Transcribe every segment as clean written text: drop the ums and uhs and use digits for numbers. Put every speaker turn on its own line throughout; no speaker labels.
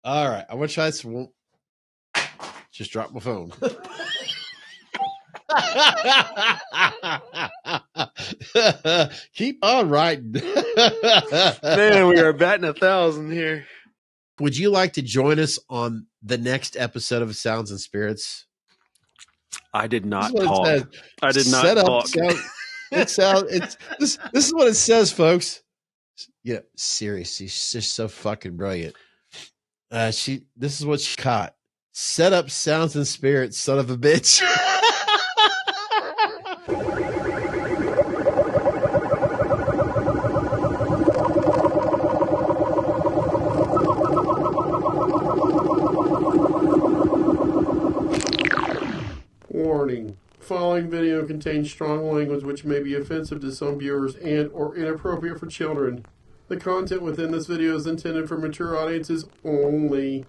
All right, I'm gonna try this. Just drop my phone. Keep on writing.
Man, we are batting 1,000 here.
Would you like to join us on the next episode of Sounds and Spirits?
I did not
This is what it
talk.
says.
I did not
Set up
talk.
this is what it says, folks. Yeah, seriously, she's just so fucking brilliant. This is what she caught. Set up Sounds and Spirits, son of a bitch.
Warning. Following video contains strong language which may be offensive to some viewers and or inappropriate for children. The content within this video is intended for mature audiences only.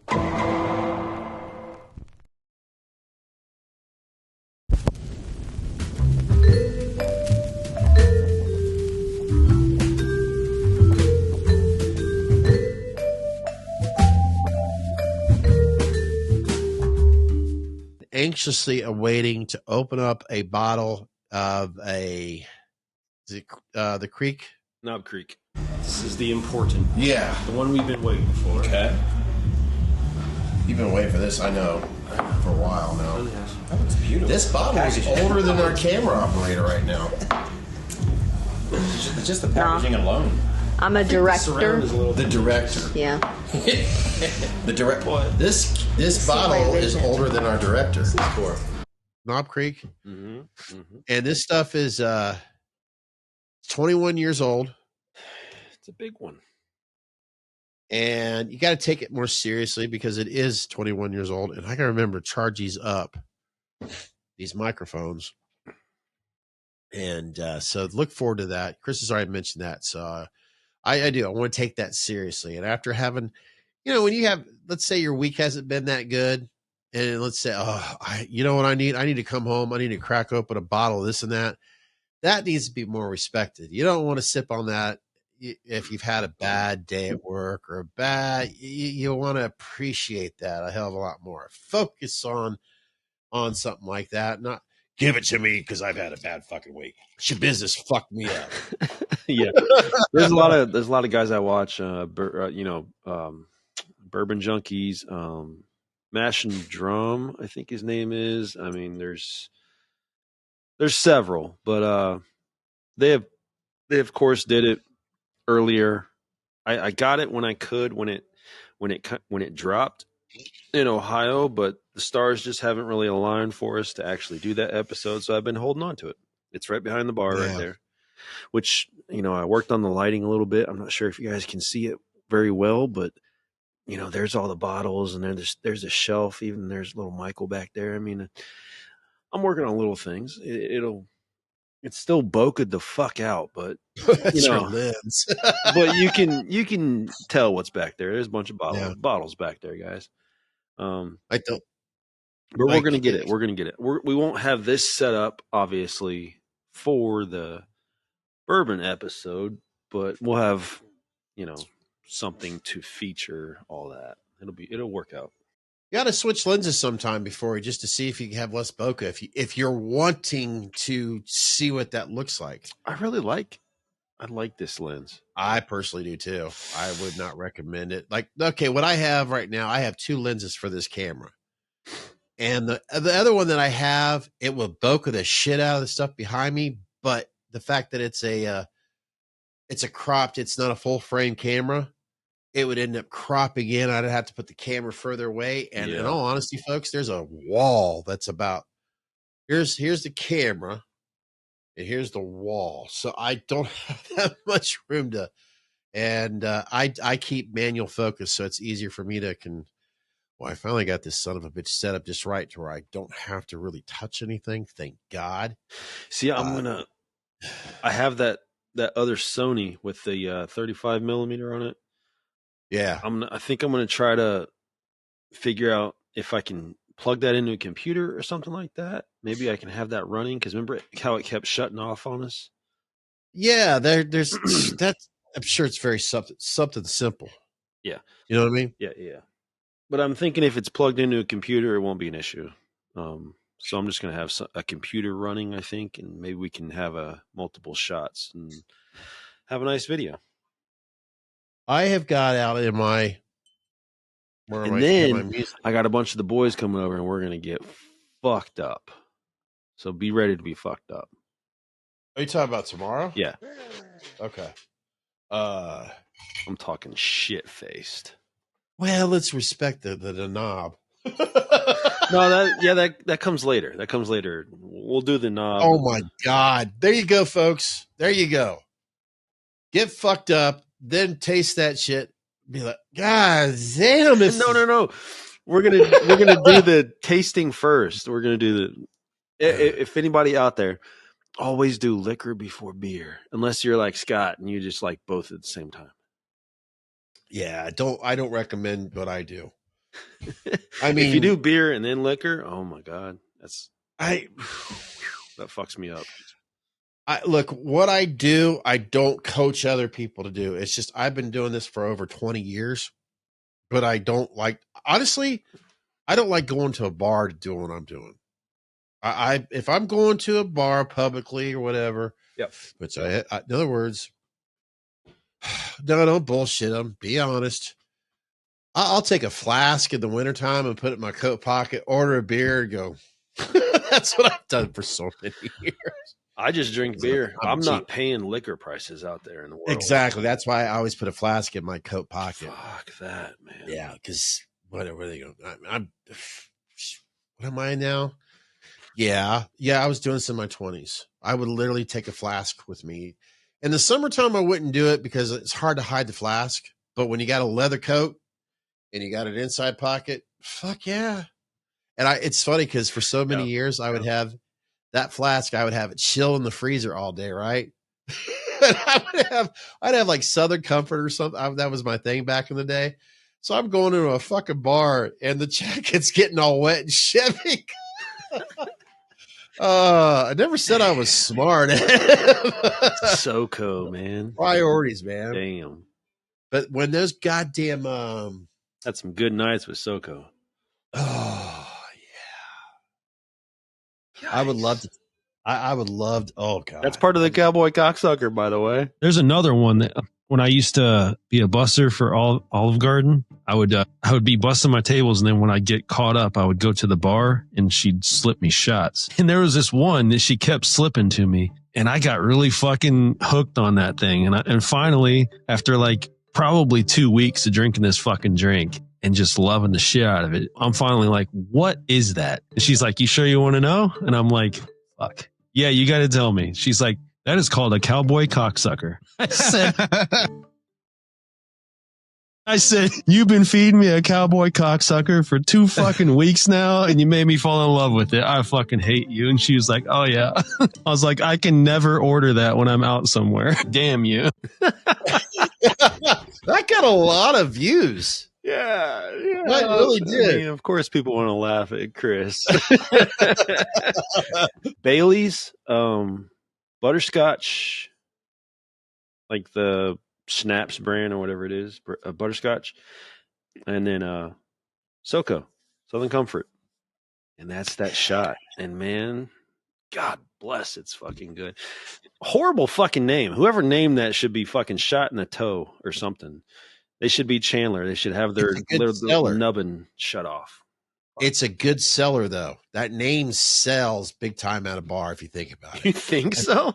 Anxiously awaiting to open up a bottle of the Creek.
Knob Creek.
This is the important.
Yeah.
The one we've been waiting for.
Okay. You've been waiting for this, I know, for a while now.
That looks beautiful.
This bottle is older than our camera operator right now.
It's just the packaging alone.
I'm a director.
The director.
Yeah.
The director. This bottle is older than our director.
Knob Creek.
Mm-hmm. Mm-hmm.
And this stuff is 21 years old.
It's a big one.
And you got to take it more seriously because it is 21 years old. And I can remember charge these up, these microphones. And so look forward to that. Chris has already mentioned that. So I do. I want to take that seriously. And after having, when you have, let's say your week hasn't been that good. And let's say, you know what I need? I need to come home. I need to crack open a bottle of this and that. That needs to be more respected. You don't want to sip on that if you've had a bad day at work or you want to appreciate that a hell of a lot more. Focus on something like that. Not give it to me because I've had a bad fucking week. Your business fucked me up.
Yeah, there's a lot of guys I watch. Bourbon Junkies, Mash and Drum, I think his name is. I mean, there's several, but they of course did it earlier. I got it when I could when it dropped in Ohio, but the stars just haven't really aligned for us to actually do that episode. So I've been holding on to it. It's right behind the bar right there, which, I worked on the lighting a little bit. I'm not sure if you guys can see it very well, but there's all the bottles and there's a shelf. Even there's little Michael back there. I mean, I'm working on little things. It's still bokeh the fuck out, but
your lens.
but you can tell what's back there. There's a bunch of bottles back there, guys.
I don't.
But we're gonna get it. We're gonna get it. We won't have this set up, obviously, for the bourbon episode, but we'll have something to feature all that. It'll work out.
You got to switch lenses sometime before just to see if you have less bokeh. If you're wanting to see what that looks like.
I like this lens.
I personally do too. I would not recommend it. Like, okay, what I have right now, I have two lenses for this camera. And the other one that I have, it will bokeh the shit out of the stuff behind me. But the fact that it's a cropped, it's not a full frame camera, it would end up cropping in. I'd have to put the camera further away. And in all honesty, folks, there's a wall that's about, here's the camera and here's the wall. So I don't have that much room I keep manual focus. So it's easier for me I finally got this son of a bitch set up just right to where I don't have to really touch anything. Thank God.
See, I have that other Sony with the 35 millimeter on it.
Yeah.
I think I'm going to try to figure out if I can plug that into a computer or something like that. Maybe I can have that running. Cause remember how it kept shutting off on us?
Yeah. There's I'm sure it's very something simple.
Yeah.
You know what I mean?
Yeah. Yeah. But I'm thinking if it's plugged into a computer, it won't be an issue. So I'm just going to have a computer running, I think, and maybe we can have multiple shots and have a nice video.
I have got out in my.
And then I got a bunch of the boys coming over, and we're going to get fucked up. So be ready to be fucked up.
Are you talking about tomorrow?
Yeah.
Okay.
I'm talking shit-faced.
Well, let's respect the knob.
No, that comes later. That comes later. We'll do the knob.
Oh my God. There you go, folks. There you go. Get fucked up, then taste that shit. Be like, God damn it.
No. We're gonna do the tasting first. We're gonna do if anybody out there, always do liquor before beer. Unless you're like Scott and you just like both at the same time.
Yeah, I don't recommend what I do. I mean,
if you do beer and then liquor, oh my God, that fucks me up.
Look, what I do, I don't coach other people to do. It's just I've been doing this for over 20 years, but I don't like, honestly, I don't like going to a bar to do what I'm doing. If I'm going to a bar publicly or whatever,
yep.
Which in other words, no, don't bullshit them. Be honest. I'll take a flask in the wintertime and put it in my coat pocket, order a beer, and go. That's what I've done for so many years.
I just drink beer. I'm not paying liquor prices out there in the world.
Exactly. That's why I always put a flask in my coat pocket.
Fuck that, man.
Yeah, because whatever they go. I'm what am I now? Yeah. I was doing this in my 20s. I would literally take a flask with me. In the summertime, I wouldn't do it because it's hard to hide the flask. But when you got a leather coat and you got an inside pocket, fuck yeah. And it's funny because for so many years, I would have that flask. I would have it chill in the freezer all day, right? And I'd have like Southern Comfort or something. That was my thing back in the day. So I'm going into a fucking bar and the jacket's getting all wet and shivering. I never said I was smart.
SoCo, man.
Priorities, man.
Damn.
But when those goddamn
had some good nights with SoCo.
Oh yeah. Yikes. I would love to. I would love to. Oh god.
That's part of the cowboy cocksucker, by the way.
There's another one that when I used to be a busser for Olive Garden, I would be busting my tables, and then when I get caught up, I would go to the bar and she'd slip me shots. And there was this one that she kept slipping to me, and I got really fucking hooked on that thing. And finally, after like probably 2 weeks of drinking this fucking drink and just loving the shit out of it, I'm finally like, what is that? And she's like, you sure you want to know? And I'm like, fuck. Yeah, you got to tell me. She's like, that is called a cowboy cocksucker. I said, you've been feeding me a cowboy cocksucker for 2 fucking weeks now, and you made me fall in love with it. I fucking hate you. And she was like, oh, yeah. I was like, I can never order that when I'm out somewhere. Damn you.
That got a lot of views.
Yeah.
It really did.
I mean, of course, people want to laugh at Chris. Bailey's, butterscotch, like the Schnapps brand or whatever it is, butterscotch, and then SoCo, Southern Comfort, and that's that shot. And man, God bless, it's fucking good. Horrible fucking name. Whoever named that should be fucking shot in the toe or something. They should be Chandler. They should have their little nubbin shut off.
It's a good seller, though. That name sells big time at a bar, if you think about it.
You think so?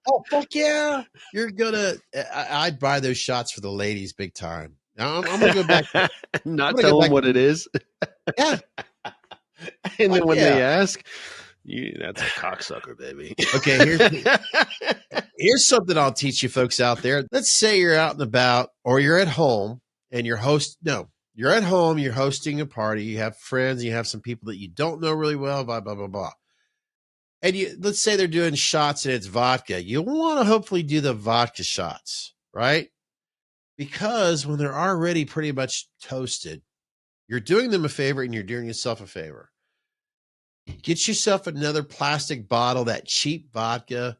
Oh, fuck yeah. You're going to... I'd buy those shots for the ladies big time. Now, I'm going to go back...
Not tell them what it is.
Yeah.
And then when they ask... that's a cocksucker, baby.
Okay, here's something I'll teach you folks out there. Let's say you're out and about, or you're at home and you're at home, you're hosting a party, you have friends, you have some people that you don't know really well, blah, blah, blah, blah. And let's say they're doing shots and it's vodka. You want to hopefully do the vodka shots, right? Because when they're already pretty much toasted, you're doing them a favor and you're doing yourself a favor. Get yourself another plastic bottle, that cheap vodka,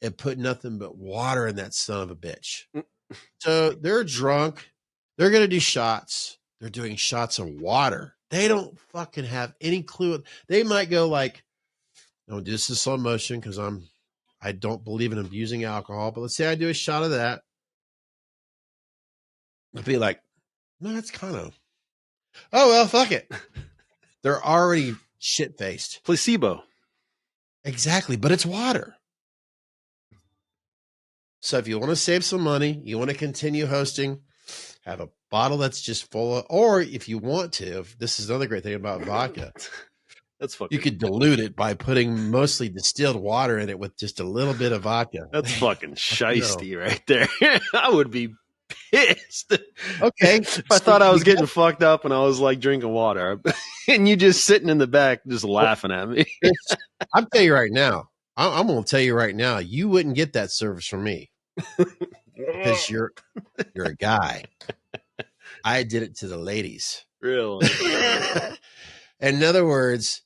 and put nothing but water in that son of a bitch. So they're drunk. They're going to do shots. they're doing shots of water. They don't fucking have any clue. They might go like, no, this is slow motion because I don't believe in abusing alcohol. But let's say I do a shot of that. I'll be like, no, that's kind of, oh, well, fuck it. They're already shit-faced.
Placebo.
Exactly, but it's water. So if you want to save some money, you want to continue hosting, have a bottle that's just full of, or if you want to, this is another great thing about vodka.
That's fucking.
You could dilute it by putting mostly distilled water in it with just a little bit of vodka.
That's fucking shiesty right there. I would be pissed.
Okay.
If I thought I was getting fucked up and I was like drinking water and you just sitting in the back just laughing at me.
I'll tell you right now. I'm going to tell you right now, you wouldn't get that service from me because you're a guy. I did it to the ladies.
Really?
In other words,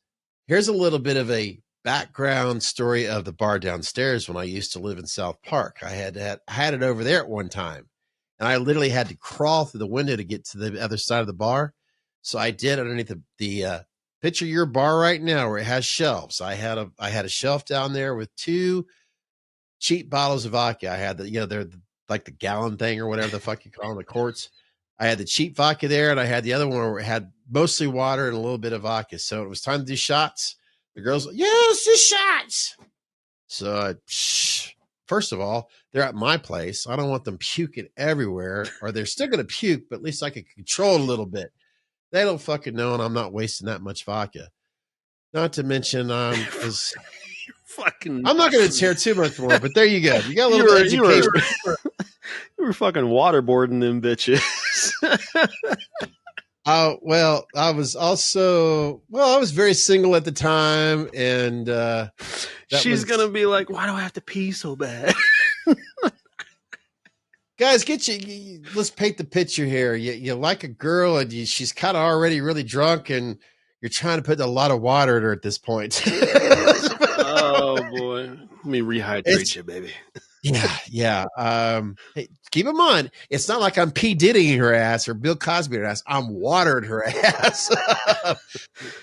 here's a little bit of a background story of the bar downstairs when I used to live in South Park. I had it over there at one time, and I literally had to crawl through the window to get to the other side of the bar. So I did underneath the picture your bar right now where it has shelves. I had a shelf down there with 2 cheap bottles of vodka. I had they're like the gallon thing or whatever the fuck you call them, the quarts. I had the cheap vodka there, and I had the other one where it had mostly water and a little bit of vodka. So it was time to do shots. The girls, yes, the shots. So first of all, they're at my place. I don't want them puking everywhere, or they're still going to puke, but at least I can control it a little bit. They don't fucking know, and I'm not wasting that much vodka. Not to mention, I'm not going to tear too much more, but there you go. You got a little bit of education.
You were fucking waterboarding them bitches.
Well, I was very single at the time, and
she's going to be like, why do I have to pee so bad?
Guys, let's paint the picture here. You like a girl, and she's kind of already really drunk, and you're trying to put a lot of water in her at this point.
Oh, boy. Let me rehydrate you, baby.
Yeah. Hey, keep in mind, it's not like I'm P. Diddying her ass or Bill Cosby her ass. I'm watering her ass.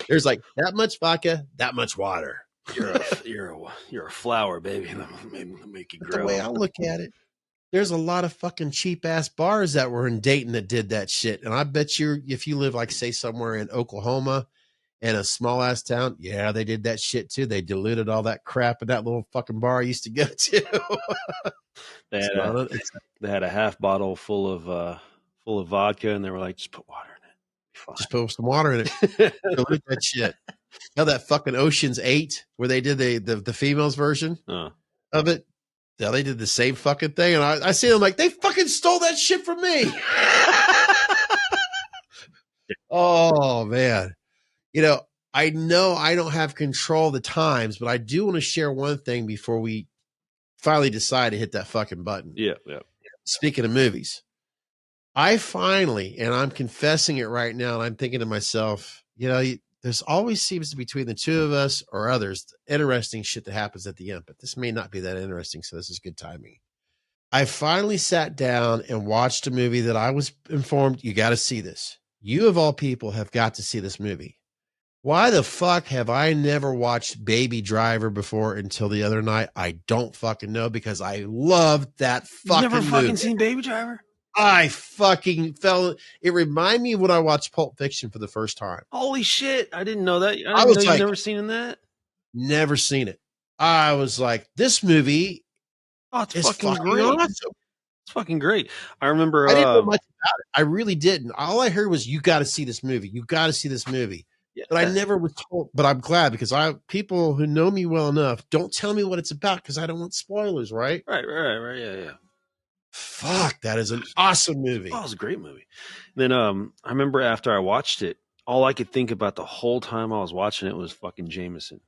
There's like that much vodka, that much water.
You're a flower, baby. Let me make you grow.
The way I look at it, there's a lot of fucking cheap ass bars that were in Dayton that did that shit. And I bet you, if you live like say somewhere in Oklahoma in a small ass town, yeah, they did that shit too. They diluted all that crap in that little fucking bar I used to go to.
They had a half bottle full of vodka, and they were like, just put water in it. Fine.
Just put some water in it. Dilute that shit. Now that fucking Ocean's 8, where they did the females version of it. Yeah, they did the same fucking thing, and I see them like, they fucking stole that shit from me. Oh man, I know I don't have control of the times, but I do want to share one thing before we finally decide to hit that fucking button.
Yeah.
Speaking of movies, I finally, and I'm confessing it right now, and I'm thinking to myself, there's always seems to be between the two of us or others, interesting shit that happens at the end, but this may not be that interesting. So this is good timing. I finally sat down and watched a movie that I was informed, you got to see this. You of all people have got to see this movie. Why the fuck have I never watched Baby Driver before until the other night? I don't fucking know, because I loved that fucking movie.
Never fucking seen Baby Driver?
I fucking it reminded me of when I watched Pulp Fiction for the first time.
Holy shit. I didn't know that. I was like, you've never seen that?
Never seen it. I was like, this movie
is fucking great. Awesome. It's fucking great. I remember.
I didn't know much about it. I really didn't. All I heard was, you got to see this movie. You got to see this movie. Yeah, but I never was told, but I'm glad, because people who know me well enough don't tell me what it's about, because I don't want spoilers, right?
Right. Yeah.
Fuck, that is an awesome movie.
Oh, it was a great movie. Then I remember after I watched it, all I could think about the whole time I was watching it was fucking Jameson.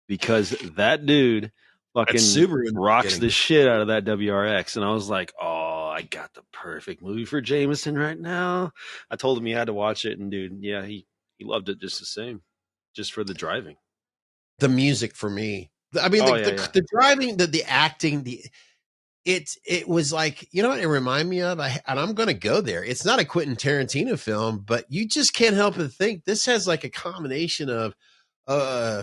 Because that dude fucking rocks the shit out of that WRX. And I was like, oh, I got the perfect movie for Jameson right now. I told him he had to watch it, and dude, yeah, he loved it just the same, just for the driving.
The music for me. I mean, the driving, the acting, it was like, you know what it reminded me of? And I'm going to go there. It's not a Quentin Tarantino film, but you just can't help but think this has like a combination of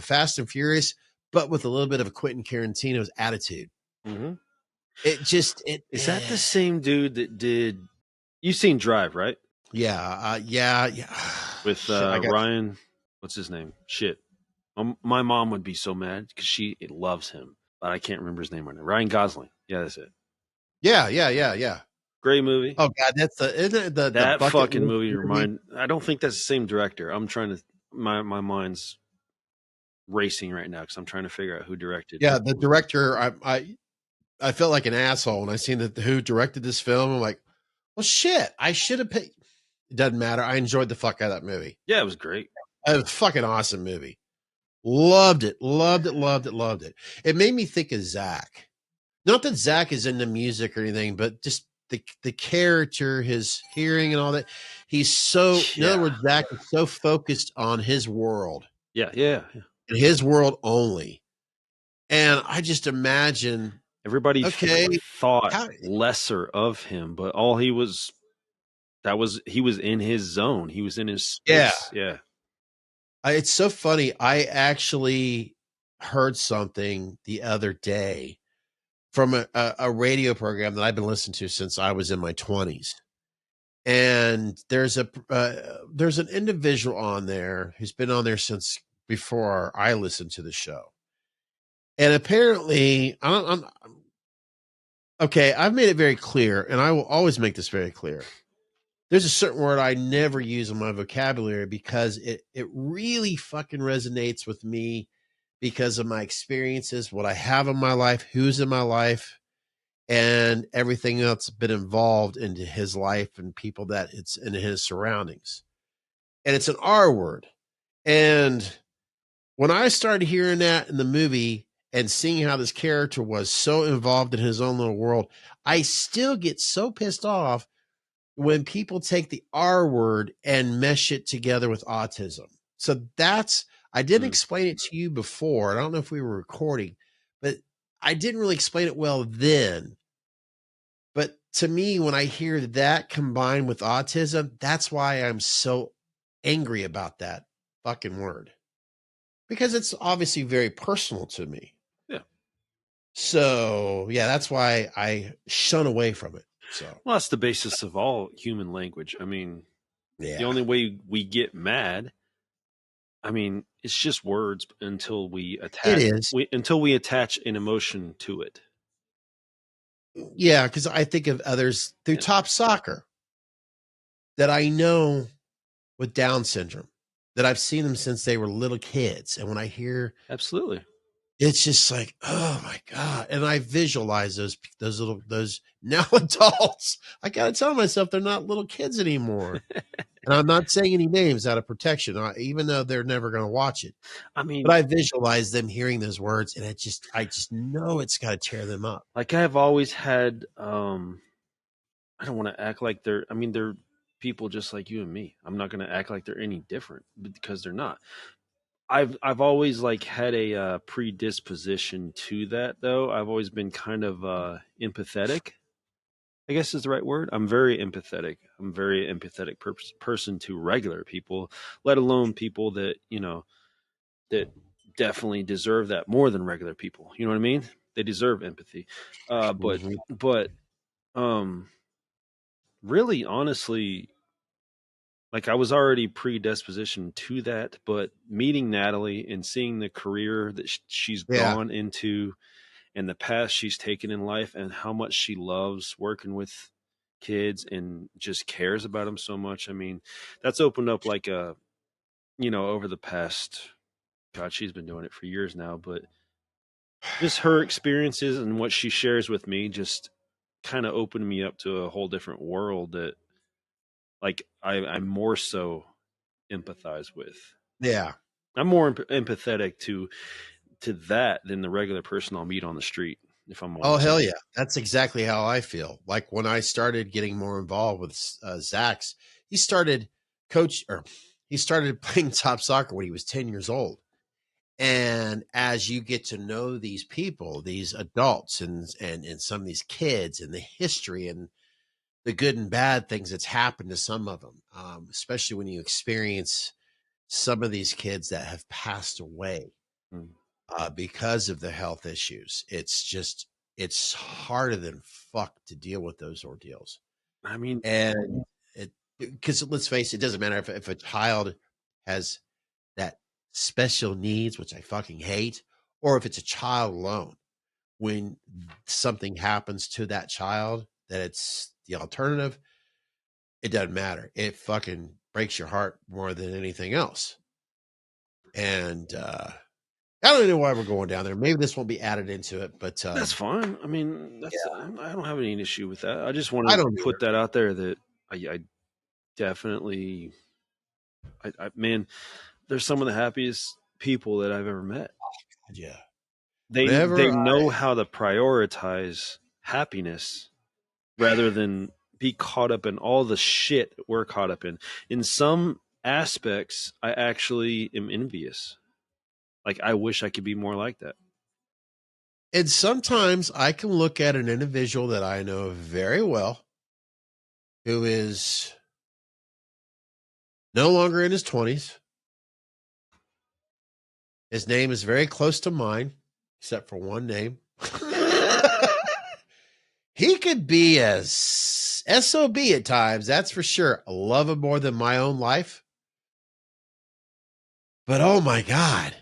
Fast and Furious, but with a little bit of a Quentin Tarantino's attitude.
Mm-hmm.
Is
that the same dude that did? You've seen Drive, right?
Yeah.
With Ryan, what's his name? Shit. My mom would be so mad because she loves him, but I can't remember his name right now. Ryan Gosling. Yeah, that's it.
Yeah.
Great movie.
Oh God, isn't it
that fucking movie remind? I don't think that's the same director. I'm trying to. My mind's racing right now because I'm trying to figure out who directed.
Yeah, the director. I felt like an asshole when I seen that who directed this film. I'm like, well, shit. I should have paid. It doesn't matter. I enjoyed the fuck out of that movie.
Yeah, it was great.
It was a fucking awesome movie. Loved it. It made me think of Zach. Not that Zach is into music or anything, but just the character, his hearing and all that. He's so, in other words, Zach is so focused on his world.
Yeah.
And his world only. And I just imagine
everybody thought lesser of him, but all he was in his zone. He was in his space. Yeah.
It's so funny. I actually heard something the other day from a radio program that I've been listening to since I was in my 20s. And there's an individual on there who's been on there since before I listened to the show. And apparently, I've made it very clear, and I will always make this very clear. There's a certain word I never use in my vocabulary because it really fucking resonates with me because of my experiences, what I have in my life, who's in my life, and everything that's been involved into his life and people that it's in his surroundings. And it's an R word. And when I started hearing that in the movie and seeing how this character was so involved in his own little world, I still get so pissed off when people take the R word and mesh it together with autism. So I didn't explain it to you before. I don't know if we were recording, but I didn't really explain it well then. But to me, when I hear that combined with autism, that's why I'm so angry about that fucking word. Because it's obviously very personal to me.
Yeah.
So, yeah, that's why I shun away from it. So,
well, that's the basis of all human language. I mean, the only way we get mad, I mean, it's just words until we attach an emotion to it.
Yeah, because I think of others through Top Soccer that I know with Down syndrome, that I've seen them since they were little kids. And when I hear,
absolutely, it's
just like, oh my God. And I visualize those now adults. I got to tell myself they're not little kids anymore. And I'm not saying any names out of protection, even though they're never going to watch it.
I mean,
but I visualize them hearing those words, and I just know it's got to tear them up.
Like I've always had, I don't want to act like they're people just like you and me. I'm not going to act like they're any different because they're not. I've always like had a predisposition to that though. I've always been kind of empathetic, I guess is the right word. I'm very empathetic. I'm a very empathetic person to regular people, let alone people that, that definitely deserve that more than regular people. You know what I mean? They deserve empathy. But really, honestly, like I was already predispositioned to that, but meeting Natalie and seeing the career that she's gone into and the path she's taken in life and how much she loves working with kids and just cares about them so much. I mean, that's opened up like over the past, God, she's been doing it for years now, but just her experiences and what she shares with me just kind of opened me up to a whole different world that like I'm more so empathize with.
Yeah.
I'm more empathetic to that than the regular person I'll meet on the street. If I'm honest.
Oh, hell yeah. That's exactly how I feel. Like when I started getting more involved with Zach's, he started playing Top Soccer when he was 10 years old. And as you get to know these people, these adults and some of these kids and the history and the good and bad things that's happened to some of them, especially when you experience some of these kids that have passed away because of the health issues. It's harder than fuck to deal with those ordeals.
I mean,
and because let's face it, it doesn't matter if a child has that special needs, which I fucking hate, or if it's a child alone. When something happens to that child, that it's the alternative, it doesn't matter. It fucking breaks your heart more than anything else. And I don't know why we're going down there. Maybe this won't be added into it, but
that's fine. I mean, I don't have any issue with that. I just want
I
to
don't
put that out there that I definitely, man, they're some of the happiest people that I've ever met.
Yeah.
They know how to prioritize happiness rather than be caught up in all the shit we're caught up in. In some aspects, I actually am envious. Like, I wish I could be more like that.
And sometimes I can look at an individual that I know very well who is no longer in his 20s. His name is very close to mine, except for one name. He could be as SOB at times, that's for sure. I love him more than my own life. But oh my God.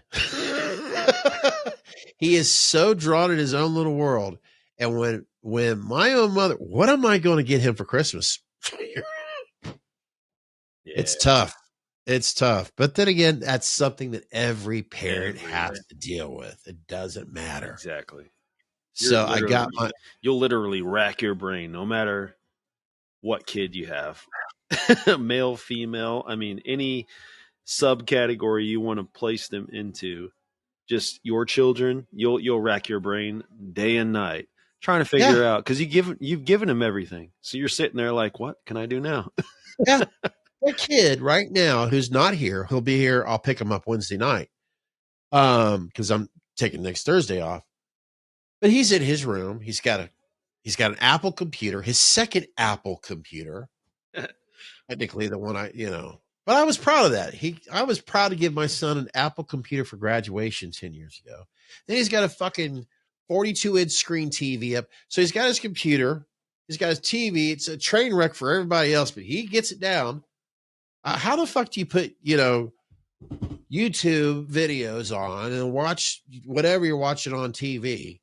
He is so drawn in his own little world. And when my own mother, what am I going to get him for Christmas? It's tough. It's tough. But then again, that's something that every parent has to deal with. It doesn't matter.
Exactly.
So I got
you'll literally rack your brain no matter what kid you have. Male, female, I mean, any subcategory you want to place them into, just your children, you'll rack your brain day and night trying to figure out, because you've given them everything. So you're sitting there like, what can I do now?
Yeah. A kid right now who's not here, he'll be here. I'll pick him up Wednesday night. Because I'm taking next Thursday off. But he's in his room. He's got an Apple computer, his second Apple computer. Technically the one but I was proud of that. I was proud to give my son an Apple computer for graduation 10 years ago. Then he's got a fucking 42-inch screen TV up. So he's got his computer. He's got his TV. It's a train wreck for everybody else, but he gets it down. How the fuck do you put, YouTube videos on and watch whatever you're watching on TV?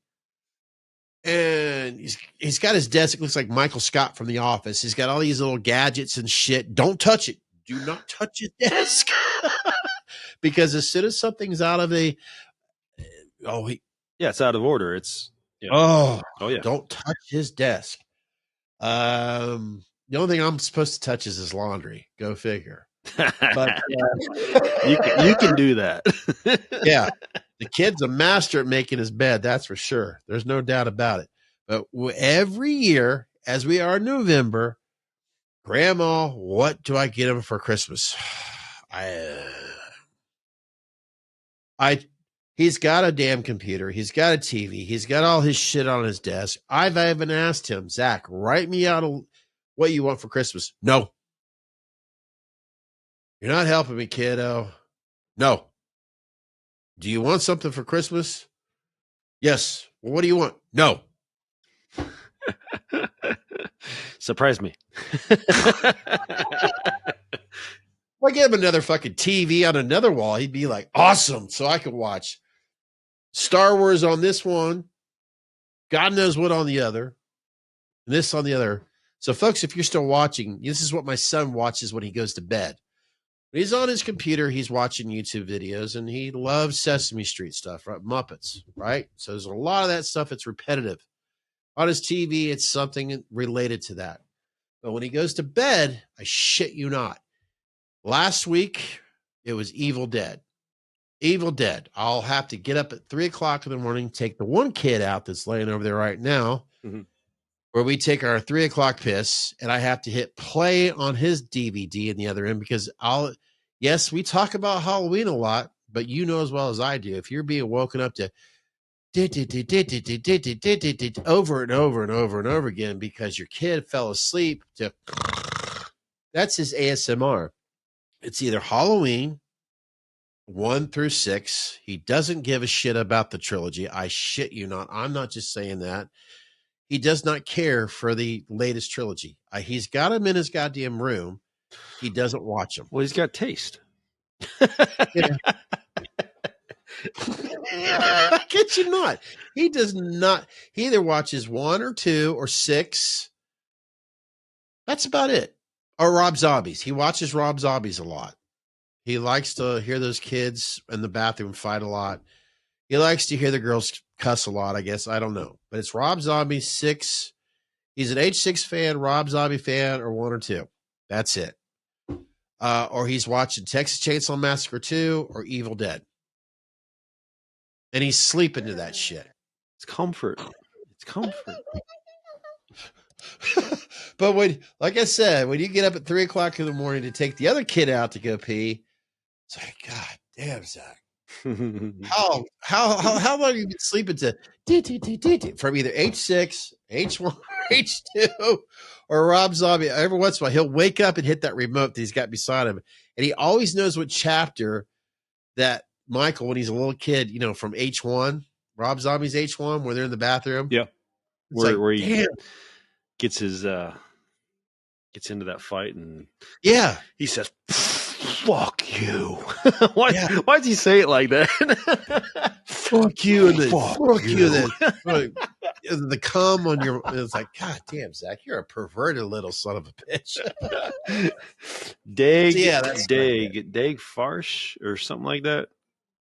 And he's got his desk. It looks like Michael Scott from The Office. He's got all these little gadgets and shit. Don't touch it. Do not touch his desk. Because as soon as something's out of
it's out of order. It's
don't touch his desk. The only thing I'm supposed to touch is his laundry. Go figure. But
you can do that.
Yeah. The kid's a master at making his bed. That's for sure. There's no doubt about it. But every year, as we are in November, Grandma, what do I get him for Christmas? He's got a damn computer. He's got a TV. He's got all his shit on his desk. I've even asked him, Zach, write me out what you want for Christmas. No. You're not helping me, kiddo. No. Do you want something for Christmas? Yes. Well, what do you want? No.
Surprise me.
If I gave him another fucking TV on another wall, he'd be like, awesome. So I could watch Star Wars on this one, God knows what on the other, and this on the other. So, folks, if you're still watching, this is what my son watches when he goes to bed. When he's on his computer, he's watching YouTube videos, and he loves Sesame Street stuff, right? Muppets, right? So there's a lot of that stuff. It's repetitive. On his TV, it's something related to that. But when he goes to bed, I shit you not. Last week, it was Evil Dead. Evil Dead. I'll have to get up at 3 o'clock in the morning, take the one kid out that's laying over there right now, where we take our 3 o'clock piss, and I have to hit play on his DVD in the other end because yes, we talk about Halloween a lot, but you know as well as I do, if you're being woken up to over and over and over and over again because your kid fell asleep to that's his ASMR. It's either Halloween 1 through 6. He doesn't give a shit about the trilogy. I shit you not. I'm not just saying that. He does not care for the latest trilogy. He's got him in his goddamn room. He doesn't watch them.
Well, he's got taste.
Yeah. I kid you not. He does not. He either watches 1 or 2 or 6. That's about it. Or Rob Zombies. He watches Rob Zombies a lot. He likes to hear those kids in the bathroom fight a lot. He likes to hear the girls cuss a lot, I guess. I don't know. But it's Rob Zombie 6. He's an H6 fan, Rob Zombie fan, or 1 or 2. That's it. Or he's watching Texas Chainsaw Massacre 2 or Evil Dead. And he's sleeping to that shit.
It's comfort. It's comfort.
But when, like I said, when you get up at 3 o'clock in the morning to take the other kid out to go pee, it's like, God damn, Zach. How long have you been sleeping to from either H6, H1, H2, or Rob Zombie? Every once in a while, he'll wake up and hit that remote that he's got beside him. And he always knows what chapter that Michael, when he's a little kid, you know, from H1, Rob Zombie's H1, where they're in the bathroom.
Yeah. Where he
damn.
gets his gets into that fight and he says, "Fuck you." Why does he say it like that?
Fuck you, and then fuck you. Then the cum on your, it's like, God damn, Zach, you're a perverted little son of a bitch.
Dag Farsh or something like that.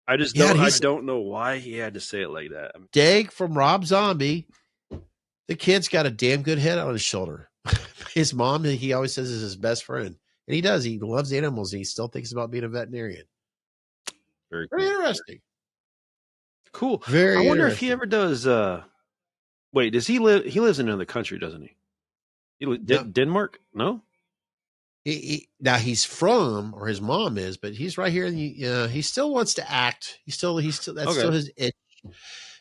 I just don't. I don't know why he had to say it like that.
Dag from Rob Zombie. The kid's got a damn good head on his shoulder. His mom, he always says, is his best friend. And he does. He loves animals. And he still thinks about being a veterinarian.
Very
interesting.
Cool.
I
wonder if he ever does. Wait, does he live? He lives in another country, doesn't he? Denmark? No.
Now he's from, or his mom is, but he's right here. He still wants to act. He's still. That's still his itch.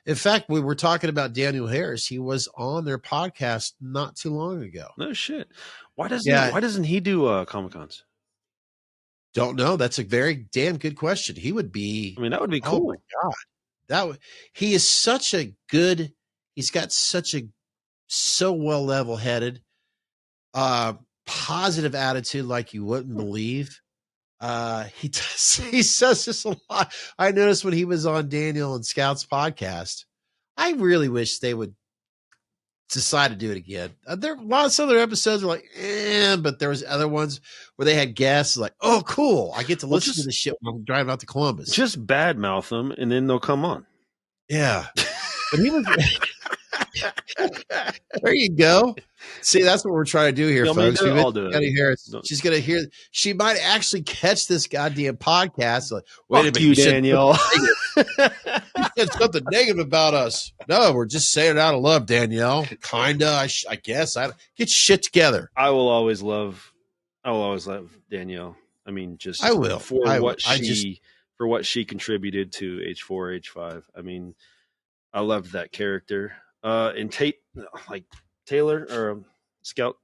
In fact, we were talking about Daniel Harris. He was on their podcast not too long ago.
No shit. Why doesn't he do Comic-Cons?
Don't know. That's a very damn good question. He would be.
I mean, that would be cool.
Oh my God, he is such a good. He's got so well level-headed, positive attitude like you wouldn't believe. He says this a lot. I noticed when he was on Daniel and Scout's podcast. I really wish they would decide to do it again. There a lot of some of their episodes were like, but there was other ones where they had guests like, oh, cool. I get to listen to this shit when I'm driving out to Columbus.
Just badmouth them and then they'll come on.
Yeah. But he was there you go. See, that's what we're trying to do here, folks.
I'll do it.
She's going to hear. She might actually catch this goddamn podcast. Like,
wait a minute, you Danielle.
You said something negative about us. No, we're just saying it out of love, Danielle. Kinda, I guess. Get your shit together.
I will always love Danielle. I mean, just
I will
for what she contributed to H4, H5. I mean, I loved that character. And Taylor or Scout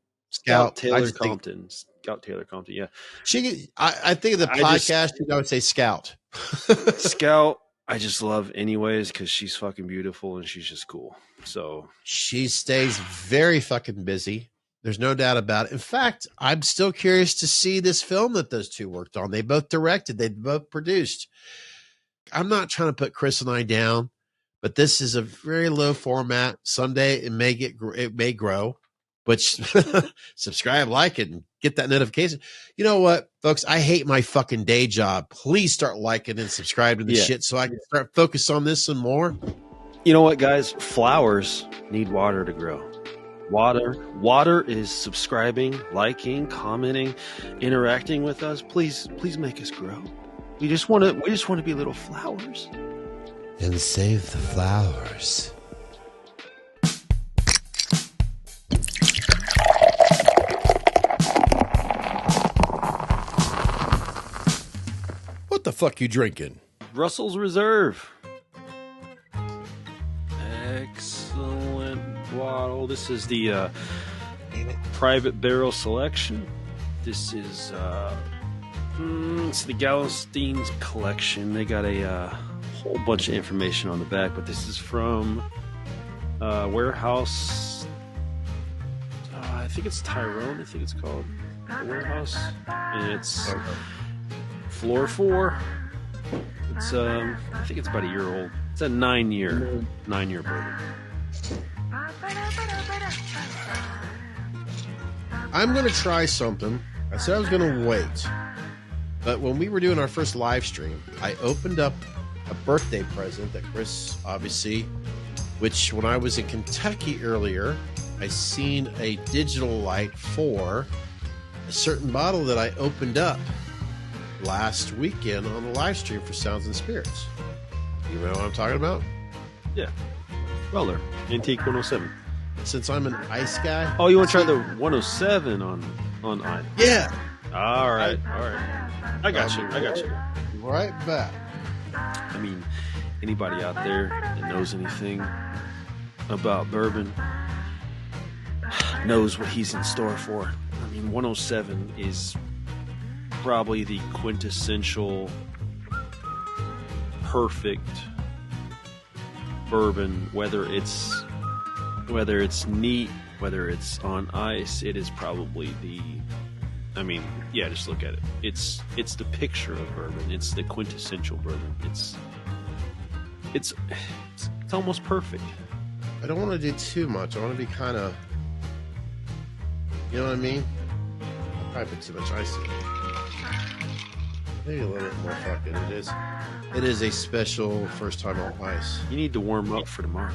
Taylor Compton. Scout Taylor Compton, yeah.
I think of the podcast, I would say Scout.
Scout, I just love anyways because she's fucking beautiful and she's just cool. So
she stays very fucking busy. There's no doubt about it. In fact, I'm still curious to see this film that those two worked on. They both directed, they both produced. I'm not trying to put Chris and I down, but this is a very low format. Someday it may grow, but subscribe, like it, and get that notification. You know what, folks? I hate my fucking day job. Please start liking and subscribing to the shit so I can start focus on this some more.
You know what, guys? Flowers need water to grow. Water is subscribing, liking, commenting, interacting with us. Please make us grow. We just want to be little flowers.
And save the flowers. What the fuck you drinking?
Russell's Reserve. Excellent bottle. This is the Private Barrel Selection. This is it's the Gallowstein's collection. They got a whole bunch of information on the back, but this is from Warehouse. I think it's Tyrone. I think it's called the Warehouse, and it's floor 4. It's I think it's about a year old. It's a 9-year bourbon.
I'm going to try something. I said I was going to wait. But when we were doing our first live stream, I opened up a birthday present that Chris, obviously, which when I was in Kentucky earlier, I seen a digital light for a certain bottle that I opened up last weekend on the live stream for Sounds and Spirits. You know what I'm talking about?
Yeah. Weller, Antique 107.
Since I'm an ice guy.
Oh, you want to try the 107 on ice?
Yeah.
All right. I got you.
Right back.
I mean, anybody out there that knows anything about bourbon knows what he's in store for. I mean, 107 is probably the quintessential perfect bourbon, whether it's neat, whether it's on ice. It is probably just look at it. It's the picture of bourbon. It's the quintessential bourbon. It's almost perfect.
I don't want to do too much. I want to be kind of, you know what I mean? I probably put too much ice in it. Maybe a little bit more fucking. It is a special first time on ice.
You need to warm up for tomorrow.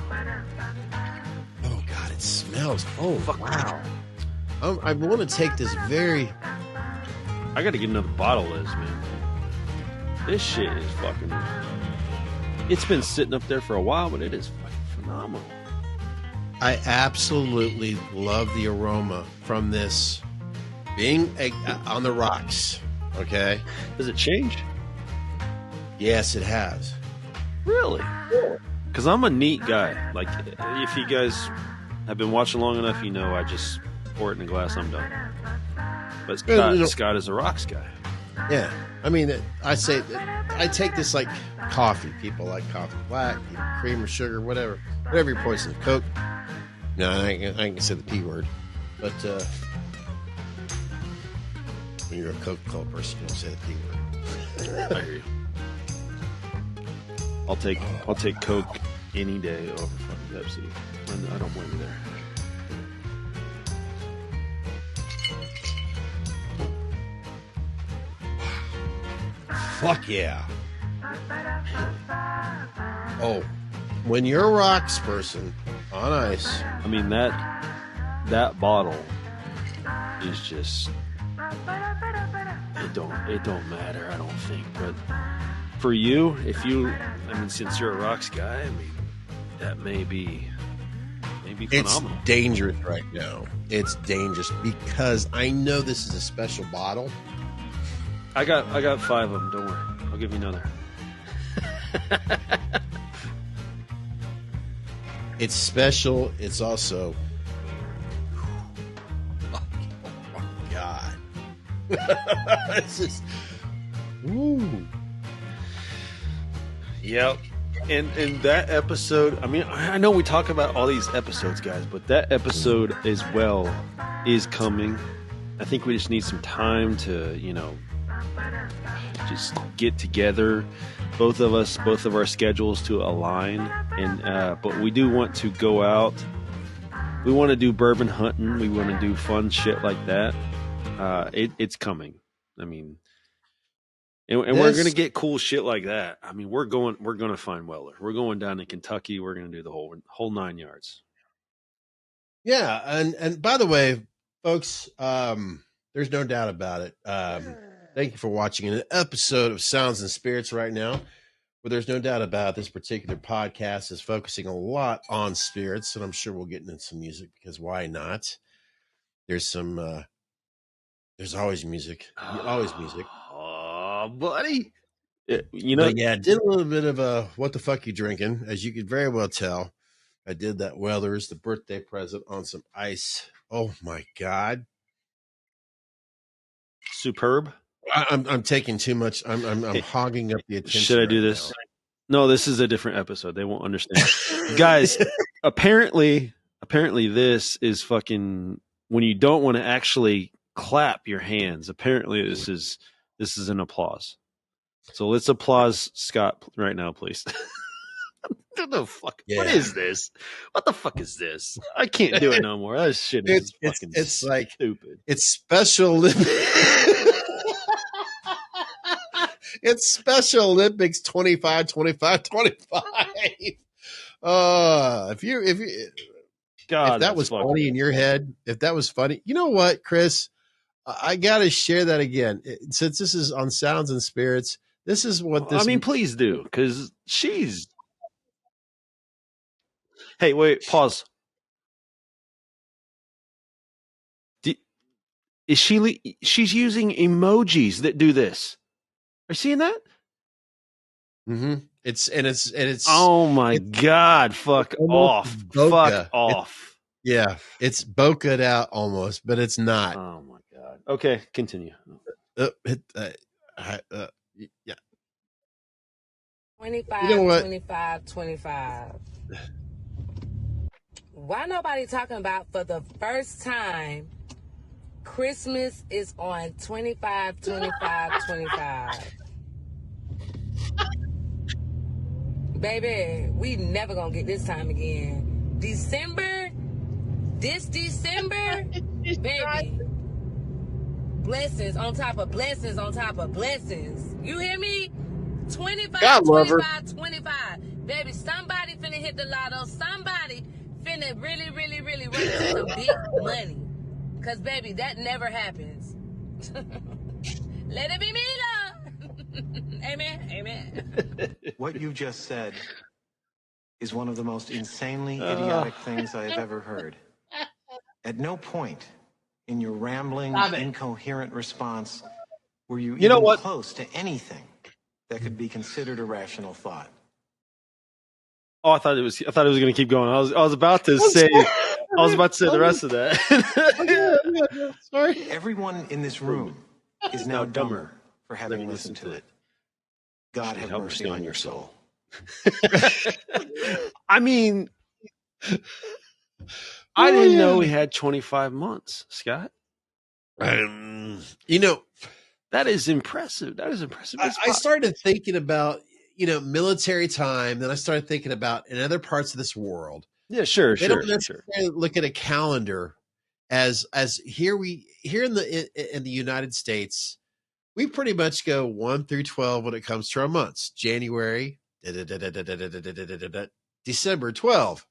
Oh God, it smells. Oh wow. I want to take this very.
I got to get another bottle of this, man. This shit is fucking. It's been sitting up there for a while, but it is fucking phenomenal.
I absolutely love the aroma from this being on the rocks. Okay.
Does it change?
Yes, it has.
Really? Because I'm a neat guy. Like, if you guys have been watching long enough, you know I just pour it in a glass, I'm done. But Scott is a rocks guy.
Yeah. I mean, I take this like coffee. People like coffee black, cream or sugar, whatever your poison. Coke. No, I can say the P word. But when you're a Coca-Cola person, you don't say the P word.
I hear you. I'll take Coke any day over fucking Pepsi. I don't blame you there.
Fuck yeah. Oh, when you're a rocks person on ice.
I mean, that bottle is just, it don't matter, I don't think. But for you, since you're a rocks guy, I mean, that may be phenomenal.
It's dangerous right now. It's dangerous because I know this is a special bottle.
I got 5 of them. Don't worry, I'll give you another.
It's special. It's also, oh my God, it's just, woo.
Yep. And that episode, I mean, I know we talk about all these episodes, guys, but that episode as well is coming. I think we just need some time to, just get together, both of our schedules to align. And but we do want to go out. We want to do bourbon hunting. We want to do fun shit like that. It's coming. I mean, and we're gonna get cool shit like that. I mean, we're gonna find Weller. We're going down to Kentucky. We're gonna do the whole 9 yards.
Yeah, and by the way, folks, there's no doubt about it. Thank you for watching an episode of Sounds and Spirits right now. But there's no doubt about this particular podcast is focusing a lot on spirits, and I'm sure we'll get into some music because why not? There's always music. Always music.
Oh, buddy. You know,
But yeah, I did a little bit of a what the fuck you drinking, as you could very well tell. I did that Weathers, the birthday present, on some ice. Oh my god,
superb.
I'm taking too much. I'm hogging up the attention.
Should I do
right
this? No, this is a different episode. They won't understand. Guys, apparently this is fucking when you don't want to actually clap your hands. Apparently this is an applause. So let's applause Scott right now, please. What the fuck?
Yeah.
What is this? What the fuck is this? I can't do it no more. That shit is fucking
it's like
stupid.
It's Special Olympics. It's Special Olympics 25, 25, 25. If that was funny in your head, if that was funny, you know what, Chris? I got to share that again. Since this is on Sounds and Spirits, this is what this.
I mean, please do, because she's. Hey, wait, pause. Is she's using emojis that do this? Are you seeing that?
Mm-hmm. It's.
Oh my god! Fuck off! Fuck off!
Yeah, it's bokeh'd out almost, but it's not.
Oh my god! Okay, continue.
Yeah.
25,
You know what?
25, 25. Why nobody talking about for the first time Christmas is on 25, 25, 25? Baby, we never gonna get this time again. This December, baby. Blessings on top of blessings on top of blessings. You hear me? 25,
God love her.
25, 25. Baby, somebody finna hit the lotto. Somebody finna really, really, really run into some big money. Because, baby, that never happens. Let it be me, Lord. Amen. Amen.
What you just said is one of the most insanely idiotic things I have ever heard. At no point in your rambling, incoherent response were you even close to anything that could be considered a rational thought.
Oh, I thought it was going to keep going. I was about to say the rest of that.
Sorry. Everyone in this room is now dumber for having listened to it. God have mercy on your soul.
I mean, I didn't know we had 25 months, Scott.
You know,
that is impressive. That is impressive.
I started thinking about, military time. Then I started thinking about in other parts of this world.
Yeah, sure.
They don't necessarily look at a calendar as here in the United States, we pretty much go 1 through 12 when it comes to our months. January, December 12.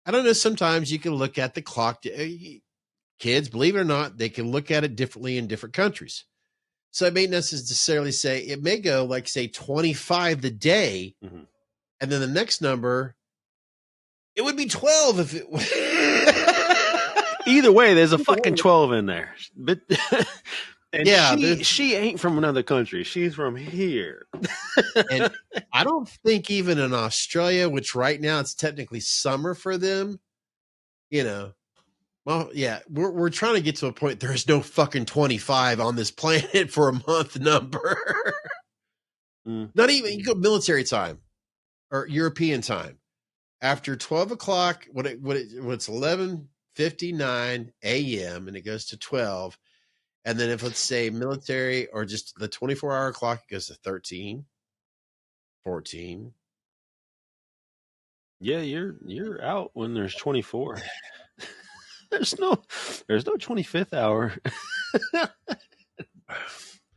I don't know. Sometimes you can look at the clock. Kids, believe it or not, they can look at it differently in different countries. So I may necessarily say it may go like, say, 25 the day, and then the next number, it would be 12 if it.
Either way, there's a fucking 12 in there. But and
yeah,
she ain't from another country. She's from here.
And I don't think even in Australia, which right now it's technically summer for them, well, yeah, we're trying to get to a point. There's no fucking 25 on this planet for a month number. Not even, you go military time or European time. After 12 o'clock, when it's 11:59 a.m. and it goes to 12. And then if let's say military or just the 24-hour clock, it goes to 13, 14.
Yeah, you're out when there's 24. There's no 25th hour.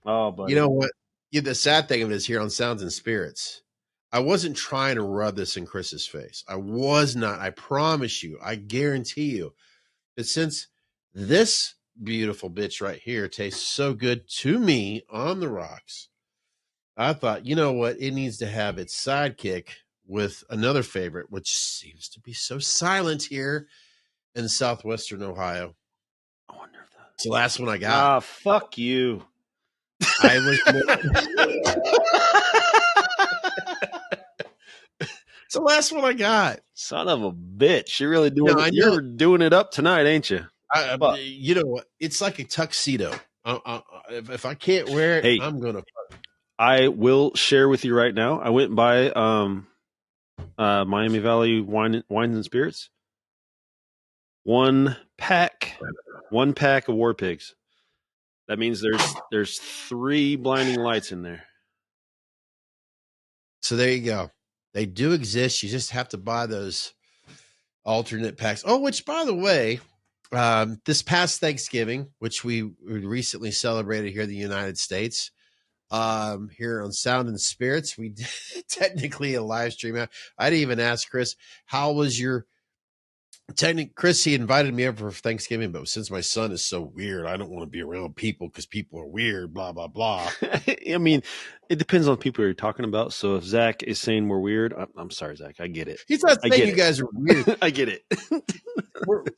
Oh, but
you know what? The sad thing of it is here on Sounds and Spirits. I wasn't trying to rub this in Chris's face. I was not. I promise you. I guarantee you. But since this beautiful bitch right here tastes so good to me on the rocks, I thought, you know what? It needs to have its sidekick with another favorite, which seems to be so silent here in southwestern Ohio.
I wonder if that's
the last one I got.
Ah, fuck you.
I was. It's the last one I got.
Son of a bitch! You're really doing.
No, I know.
You're doing it up tonight, ain't you?
You know what? It's like a tuxedo. If I can't wear it,
Hey.
I'm gonna.
I will share with you right now. I went and buy Miami Valley Wines and Spirits. One pack of War Pigs. That means there's 3 blinding lights in there.
So there you go. They do exist. You just have to buy those alternate packs. Oh, which by the way, this past Thanksgiving, which we recently celebrated here in the United States, here on Sound and Spirits, we did technically a live stream. I didn't even ask Chris, how was your Chris, he invited me over for Thanksgiving, but since my son is so weird, I don't want to be around people because people are weird, blah, blah, blah.
I mean, it depends on the people you're talking about. So if Zach is saying we're weird, I'm sorry, Zach. I get it.
He's not saying you guys are weird.
I get it.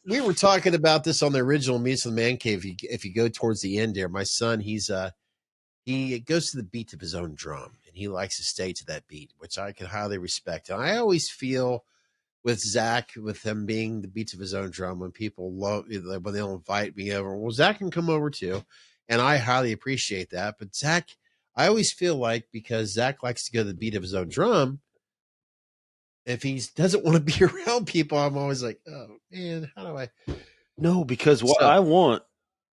we were talking about this on the original Meets in the Man Cave. If you go towards the end there, my son, he goes to the beat of his own drum, and he likes to stay to that beat, which I can highly respect. And I always feel with Zach, with him being the beats of his own drum, when people when they'll invite me over, well, Zach can come over too. And I highly appreciate that. But Zach, I always feel like because Zach likes to go to the beat of his own drum, if he doesn't want to be around people, I'm always like, oh man, how do I?
No, because what I want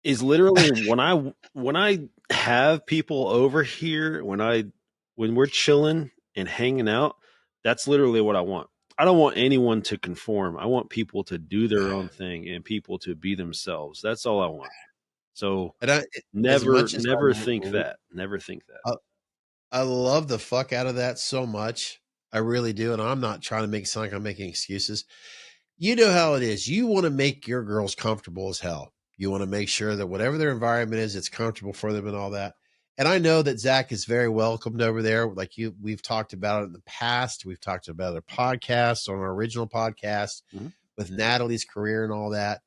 is literally when I have people over here, when we're chilling and hanging out, that's literally what I want. I don't want anyone to conform. I want people to do their own thing and people to be themselves. That's all I want. So never think that. Never think that.
I love the fuck out of that so much. I really do. And I'm not trying to make it sound like I'm making excuses. You know how it is. You want to make your girls comfortable as hell. You want to make sure that whatever their environment is, it's comfortable for them and all that. And I know that Zach is very welcomed over there. Like we've talked about it in the past. We've talked about other podcasts on our original podcast with Natalie's career and all that.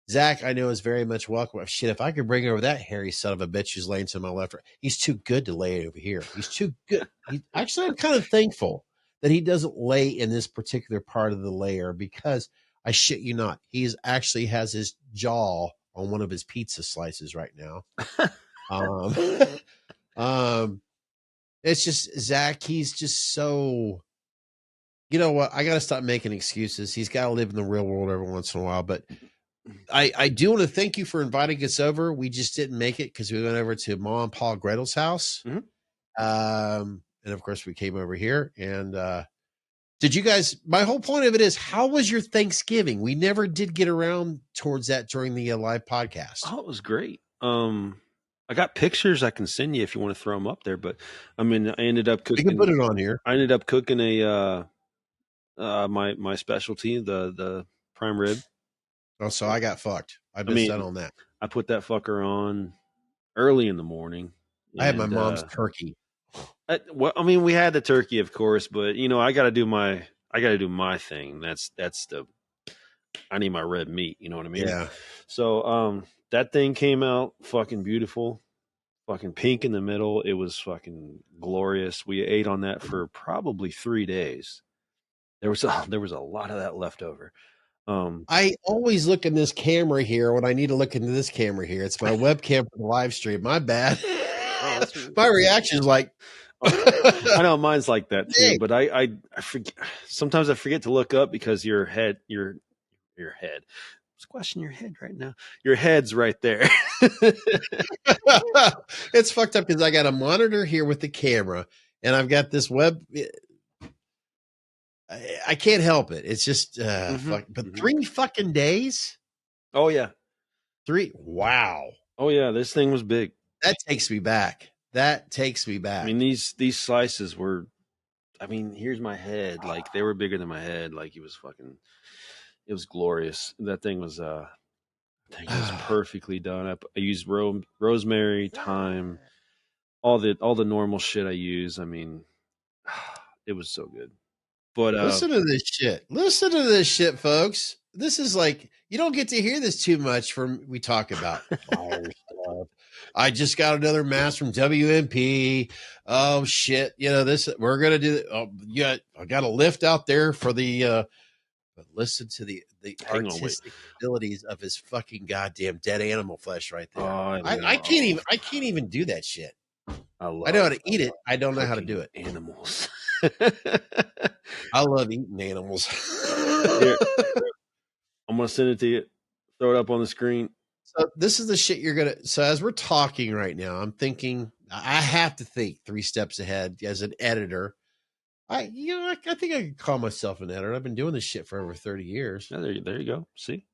Zach, I know, is very much welcome. Shit, if I could bring over that hairy son of a bitch who's laying to my left, he's too good to lay over here. He's too good. Actually, I'm kind of thankful that he doesn't lay in this particular part of the layer because I shit you not, he actually has his jaw on one of his pizza slices right now. It's just Zach. He's just so, you know what? I got to stop making excuses. He's got to live in the real world every once in a while. But I do want to thank you for inviting us over. We just didn't make it because we went over to Mom and Paul Gretel's house. And of course we came over here and, did you guys, my whole point of it is, how was your Thanksgiving? We never did get around towards that during the live podcast.
Oh, it was great. I got pictures I can send you if you want to throw them up there, but I mean, I ended up cooking.
You can put it on here.
I ended up cooking my specialty, the prime rib.
Oh, so I got fucked. I missed out on that.
I put that fucker on early in the morning.
I had my mom's turkey.
We had the turkey, of course, but you know, I got to do my thing. I need my red meat. You know what I mean?
Yeah.
So, that thing came out fucking beautiful, fucking pink in the middle. It was fucking glorious. We ate on that for probably 3 days. There was a lot of that left over.
I always look in this camera here when I need to look into this camera here. It's my webcam for the live stream. My bad. My reaction is like,
I know mine's like that too, but I forget. Sometimes I forget to look up because your head. Squashing your head right now. Your head's right there.
It's fucked up because I got a monitor here with the camera and I've got this web. I can't help it. It's just, but 3 fucking days.
Oh yeah.
3. Wow.
Oh yeah. This thing was big.
That takes me back. I
mean, these slices were, here's my head. Like they were bigger than my head. Like it was glorious. That thing was, perfectly done. I used rosemary, thyme, all the normal shit I use. I mean, it was so good. But
listen to this shit, folks. This is like, you don't get to hear this too much we talk about fire stuff of, I just got another mask from WMP. Oh shit. We're going to do, I got a lift out there for the, but listen to the artistic abilities of his fucking goddamn dead animal flesh right there. I can't even do that shit. I know how to eat it. I don't know how to do it.
Animals.
I love eating animals.
Here, I'm gonna send it to you. Throw it up on the screen.
So this is the shit you're gonna. So as we're talking right now, I'm thinking. I have to think 3 steps ahead as an editor. I think I could call myself an editor. I've been doing this shit for over 30 years.
Yeah, there you go. See.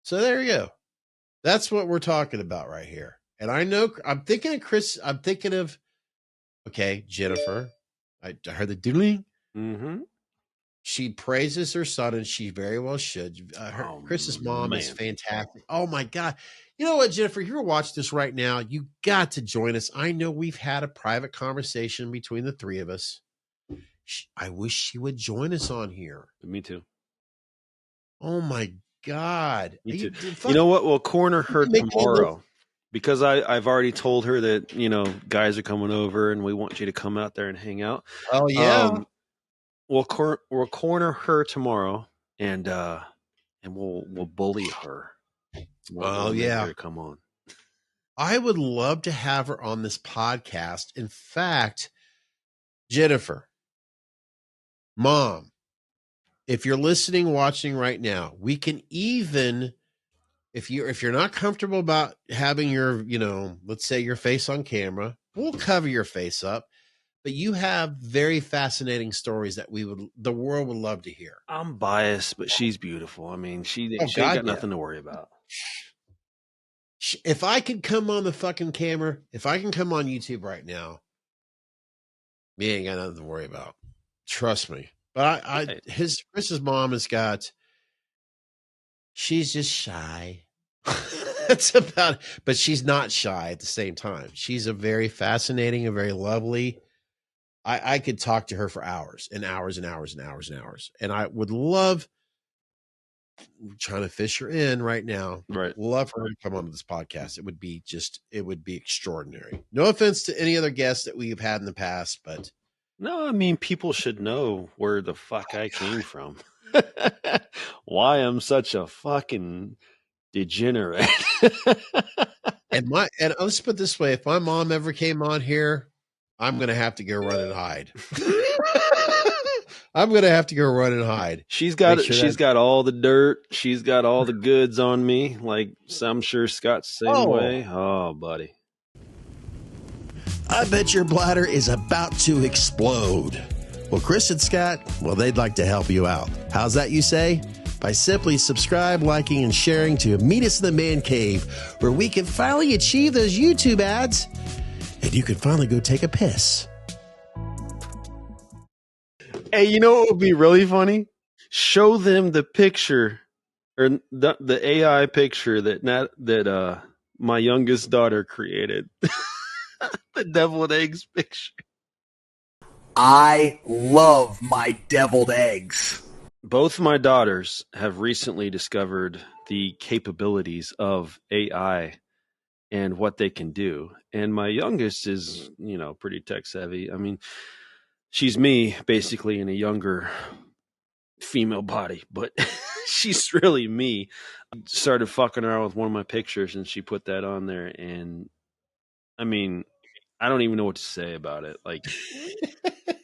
So there you go. That's what we're talking about right here. And I know I'm thinking of Chris. I'm thinking of. Okay, Jennifer. I heard the doodling.
Mm-hmm.
She praises her son, and she very well should. Chris's mom is fantastic. Oh, my God. You know what, Jennifer? If you're watching this right now, you got to join us. I know we've had a private conversation between the 3 of us. I wish she would join us on here.
Me too.
Oh, my God.
Me too. You know what? We'll corner her tomorrow. Because I've already told her that, guys are coming over and we want you to come out there and hang out.
Oh, yeah.
We'll corner her tomorrow and we'll bully her.
Oh, yeah.
Come on.
I would love to have her on this podcast. In fact, Jennifer, Mom, if you're listening, watching right now, we can even... If you're not comfortable about having your, let's say your face on camera, we'll cover your face up, but you have very fascinating stories that the world would love to hear.
I'm biased, but she's beautiful. I mean, she ain't got nothing to worry about.
If I could come on the fucking camera, if I can come on YouTube right now, me ain't got nothing to worry about. Trust me. But Chris's mom she's just shy. That's about it. But she's not shy at the same time. She's a very fascinating, a very lovely. I could talk to her for hours and hours and hours and hours and hours. And I would love trying to fish her in right now.
Right.
Love her to come on this podcast. It would be extraordinary. No offense to any other guests that we've had in the past, but
no, I mean, people should know where the fuck I came from. Why I'm such a fucking degenerate.
and let's put it this way: if my mom ever came on here, I'm gonna have to go run and hide. I'm gonna have to go run and hide.
She's got all the dirt. She's got all the goods on me. Like I'm sure Scott's the same way. Oh, buddy.
I bet your bladder is about to explode. Well, Chris and Scott, they'd like to help you out. How's that, you say? By simply subscribe, liking, and sharing to Meet Us in the Man Cave, where we can finally achieve those YouTube ads, and you can finally go take a piss.
Hey, you know what would be really funny? Show them the picture, or the AI picture that my youngest daughter created. The deviled eggs picture.
I love my deviled eggs.
Both my daughters have recently discovered the capabilities of AI and what they can do. And my youngest is, pretty tech savvy. I mean, she's me basically in a younger female body, but she's really me. I started fucking around with one of my pictures and she put that on there. And I mean, I don't even know what to say about it. Like,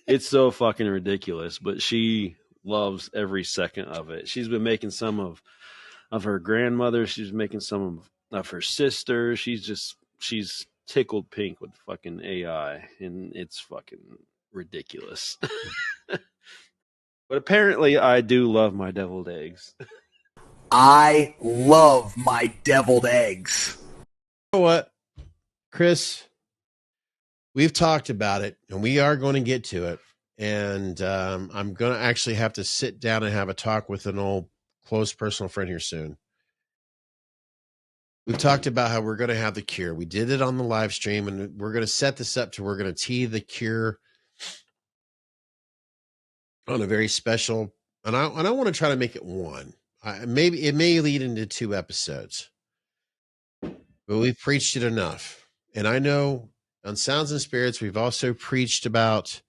it's so fucking ridiculous, but she loves every second of it. She's been making some of her grandmother. She's making some of her sister. She's tickled pink with fucking AI, and it's fucking ridiculous. But apparently I do love my deviled eggs.
I love my deviled eggs.
You know what, Chris? We've talked about it, and we are going to get to it. And I'm going to actually have to sit down and have a talk with an old close personal friend here soon. We've talked about how we're going to have the cure. We did it on the live stream, and we're going to set this up to we're going to tee the cure on a very special. And I want to try to make it one. Maybe it may lead into 2 episodes. but we've preached it enough. And I know on Sounds and Spirits, we've also preached about,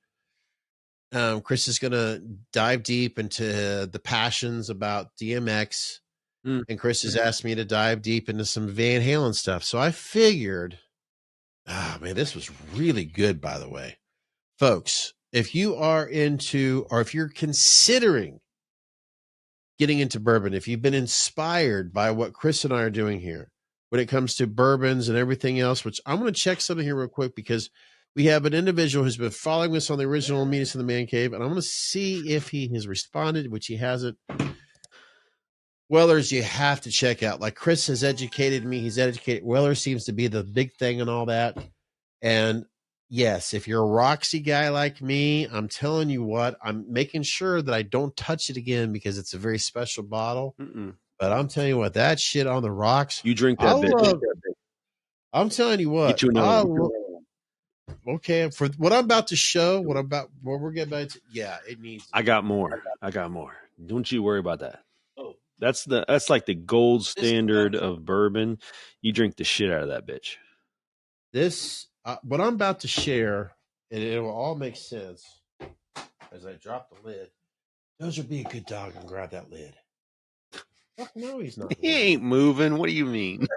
Chris is going to dive deep into the passions about DMX. And Chris has asked me to dive deep into some Van Halen stuff. So I figured, man, this was really good, by the way. Folks, if you are into, or if you're considering getting into bourbon, if you've been inspired by what Chris and I are doing here when it comes to bourbons and everything else, which I'm going to check something here real quick because we have an individual who's been following us on the original Meet Us in the Man Cave, and I'm going to see if he has responded, which he hasn't. Wellers, you have to check out. Like Chris has educated me. He's educated. Weller seems to be the big thing and all that. And yes, if you're a Roxy guy like me, I'm telling you what, I'm making sure that I don't touch it again because it's a very special bottle. But I'm telling you what, that shit on the rocks.
You drink that bitch.
I'm telling you what.
Get you another one.
Okay, for what I'm about to show, what we're getting back to, yeah, it needs.
I got more. Don't you worry about that. Oh, that's like the gold standard of bourbon. You drink the shit out of that bitch.
This, what I'm about to share, and it will all make sense as I drop the lid. Dozer, be a good dog and grab that lid. Fuck no, he's not.
He ain't moving. What do you mean?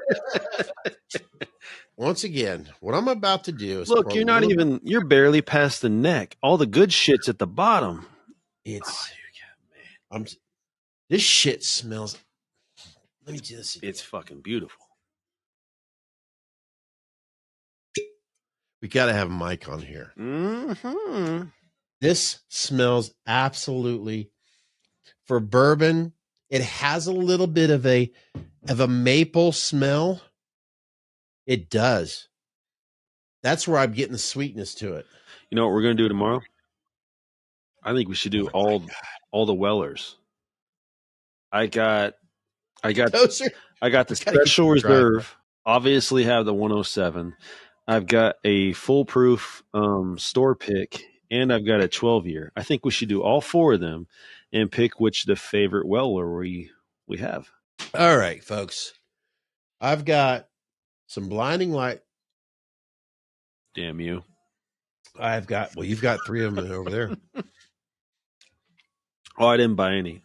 Once again, what I'm about to do is
look. You're barely past the neck. All the good shit's at the bottom.
This shit smells. Let me do this again.
It's fucking beautiful.
We got to have a mic on here.
Mm-hmm.
This smells absolutely, for bourbon, it has a little bit of a maple smell. It does. That's where I'm getting the sweetness to it.
You know what we're going to do tomorrow? I think we should do all the Wellers. I got the special reserve. Obviously have the 107. I've got a foolproof store pick, and I've got a 12-year. I think we should do all four of them and pick which the favorite Weller we have.
All right, folks. I've got some blinding light.
Damn you.
You've got three of them over there.
Oh, I didn't buy any.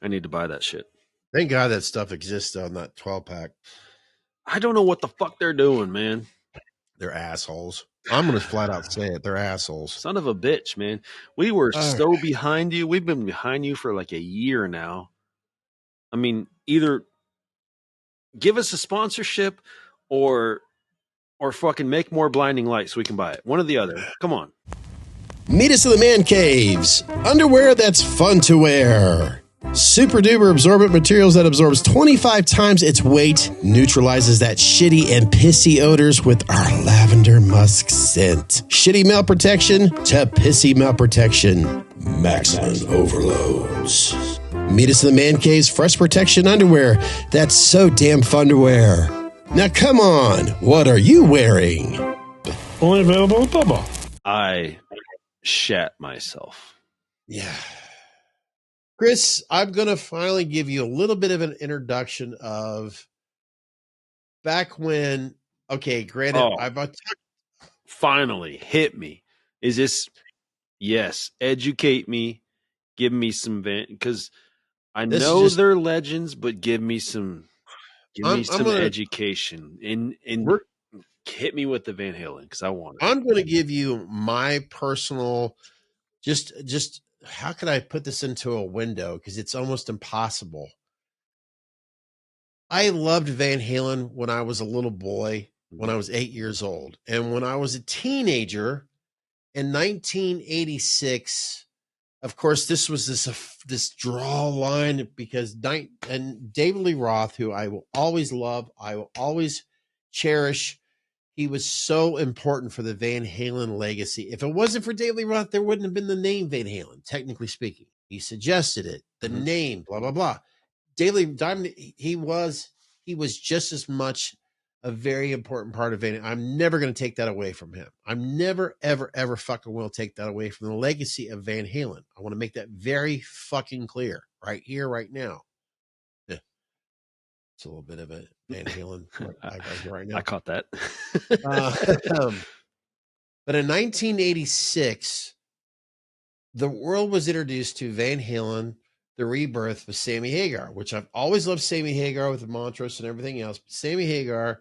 I need to buy that shit.
Thank God that stuff exists on that 12-pack.
I don't know what the fuck they're doing, man.
They're assholes. I'm going to flat out say it. They're assholes.
Son of a bitch, man. We were so behind you. We've been behind you for like a year now. I mean, either give us a sponsorship or fucking make more blinding lights so we can buy it. One or the other. Come on.
Meet us in the Man Caves. Underwear that's fun to wear. Super duper absorbent materials that absorbs 25 times its weight, neutralizes that shitty and pissy odors with our lavender musk scent. Shitty mouth protection to pissy mouth protection. Maximum overloads. Meet us in the Man Cave's fresh protection underwear that's so damn fun to wear. Now come on, what are you wearing?
Only available at Bubba.
I shat myself.
Yeah. Chris, I'm going to finally give you a little bit of an introduction of back when, okay, granted,
finally hit me. Is this, yes, educate me, give me some, because I know they're legends, but give me some education and hit me with the Van Halen because I want it.
I'm going to give you my personal, just how could I put this into a window? Because it's almost impossible. I loved Van Halen when I was a little boy, when I was 8 years old. And when I was a teenager in 1986, of course, this was this draw line because David Lee Roth, who I will always love, I will always cherish. He was so important for the Van Halen legacy. If it wasn't for David Lee Roth, there wouldn't have been the name Van Halen, technically speaking. He suggested it, the name, blah, blah, blah. David Lee Diamond, he was just as much a very important part of Van Halen. I'm never going to take that away from him. I'm never, ever, ever fucking will take that away from the legacy of Van Halen. I want to make that very fucking clear right here, right now. It's a little bit of a Van Halen. Right now.
I caught that.
But in 1986, the world was introduced to Van Halen, The Rebirth with Sammy Hagar, which I've always loved Sammy Hagar with the Montrose and everything else. But Sammy Hagar,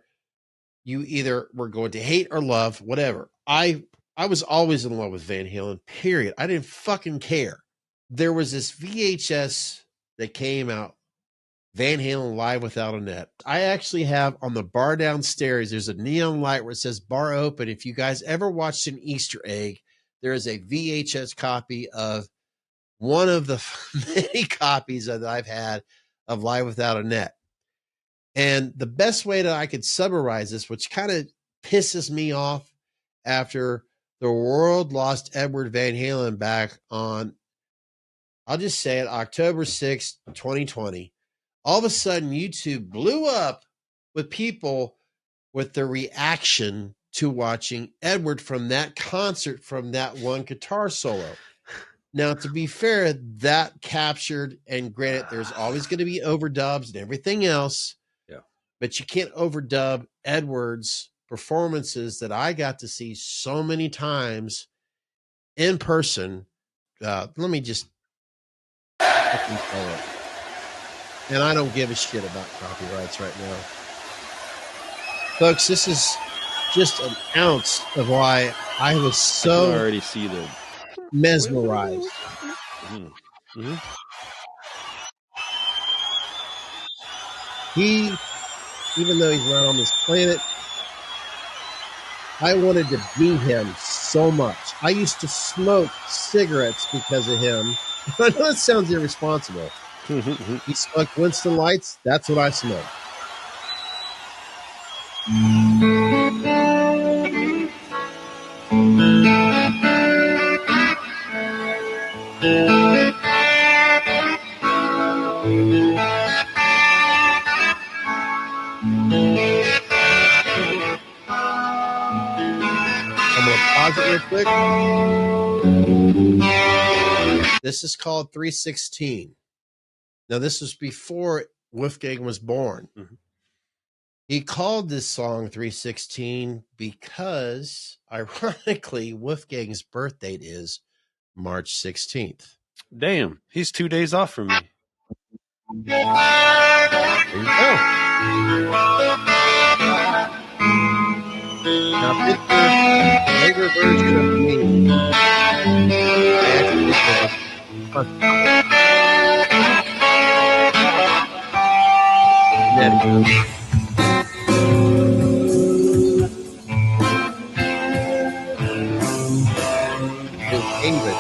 you either were going to hate or love, whatever. I was always in love with Van Halen, period. I didn't fucking care. There was this VHS that came out, Van Halen Live Without a Net. I actually have on the bar downstairs, there's a neon light where it says bar open. If you guys ever watched an Easter egg, there is a VHS copy of one of the many copies that I've had of Live Without a Net. And the best way that I could summarize this, which kind of pisses me off after the world lost Edward Van Halen back on, I'll just say it, October 6th, 2020. All of a sudden, YouTube blew up with people with their reaction to watching Edward from that concert, from that one guitar solo. Now, to be fair, that captured, and granted, there's always going to be overdubs and everything else.
Yeah.
But you can't overdub Edward's performances that I got to see so many times in person. Let me just fucking tell it. And I don't give a shit about copyrights right now. Folks, this is just an ounce of why I was so
I can already see the
mesmerized.
Mm-hmm.
He, even though he's not on this planet, I wanted to be him so much. I used to smoke cigarettes because of him. I know it sounds irresponsible. He smoked Winston Lights. That's what I smoked. I'm going to pause it real quick. This is called 316. Now, this was before Wolfgang was born.
Mm-hmm.
He called this song 316 because, ironically, Wolfgang's birth date is March 16th.
Damn, he's 2 days off from me.
There you go. Now, picture a later version of me. English.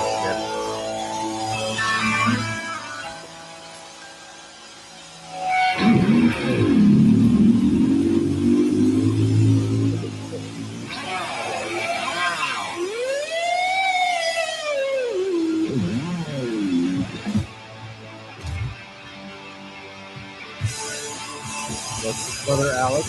That's his brother Alex.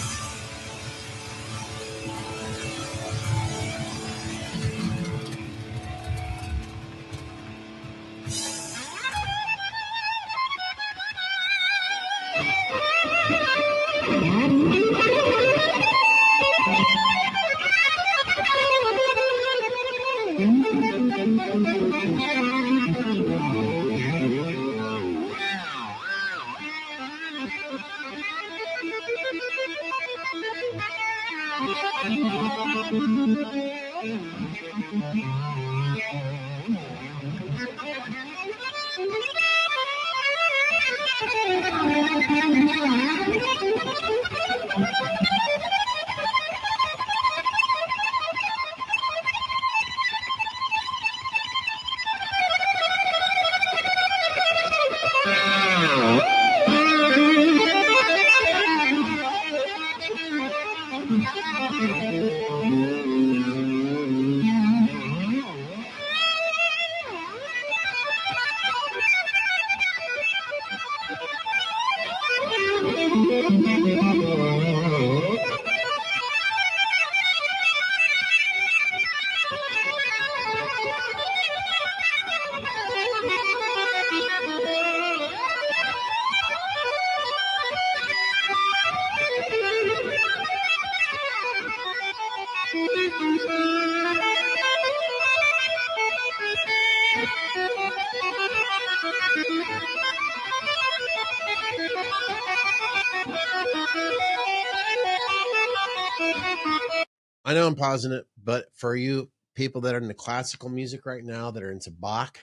I know I'm pausing it, but for you people that are into classical music right now, that are into Bach,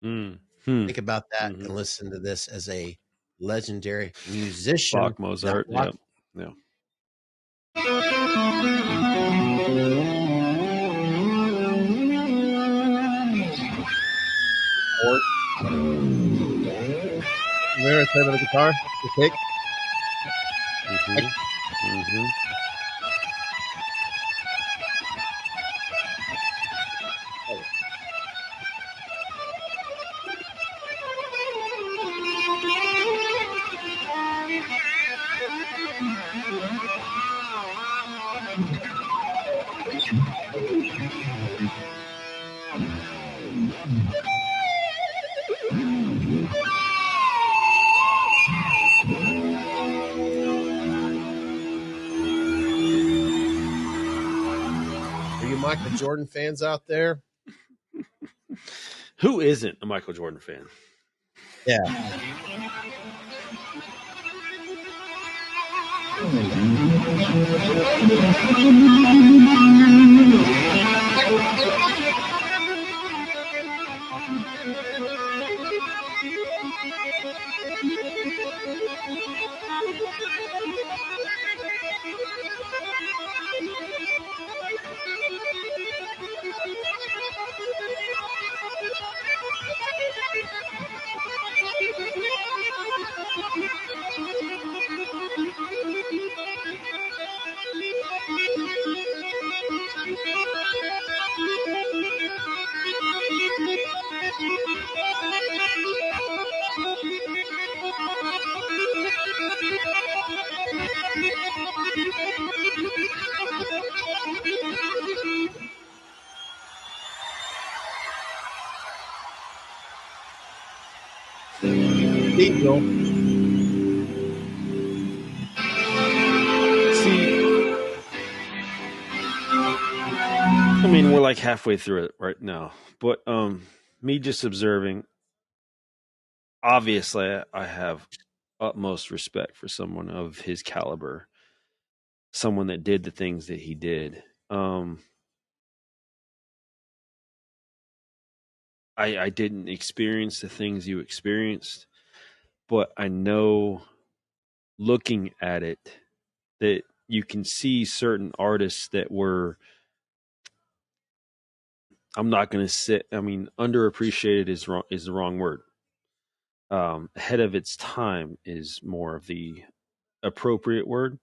think about that and listen to this as a legendary musician.
Bach, Mozart, yeah.
Remember the guitar, the pick. Are you Michael Jordan fans out there?
Who isn't a Michael Jordan fan?
Yeah.
I mean, we're like halfway through it right now, but me just observing, obviously I have utmost respect for someone of his caliber, someone that did the things that he did. I didn't experience the things you experienced, but I know, looking at it, that you can see certain artists that were, I'm not going to say, I mean, underappreciated is the wrong word. Ahead of its time is more of the appropriate word.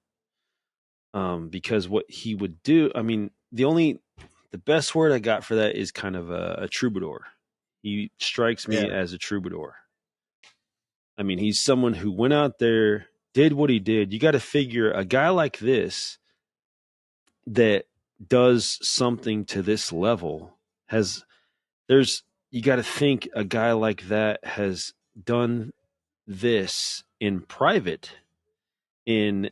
Because what he would do, I mean, the best word I got for that is kind of a troubadour. He strikes me as a troubadour. I mean, he's someone who went out there, did what he did. You got to figure a guy like this that does something to this level you got to think a guy like that has done this in private, in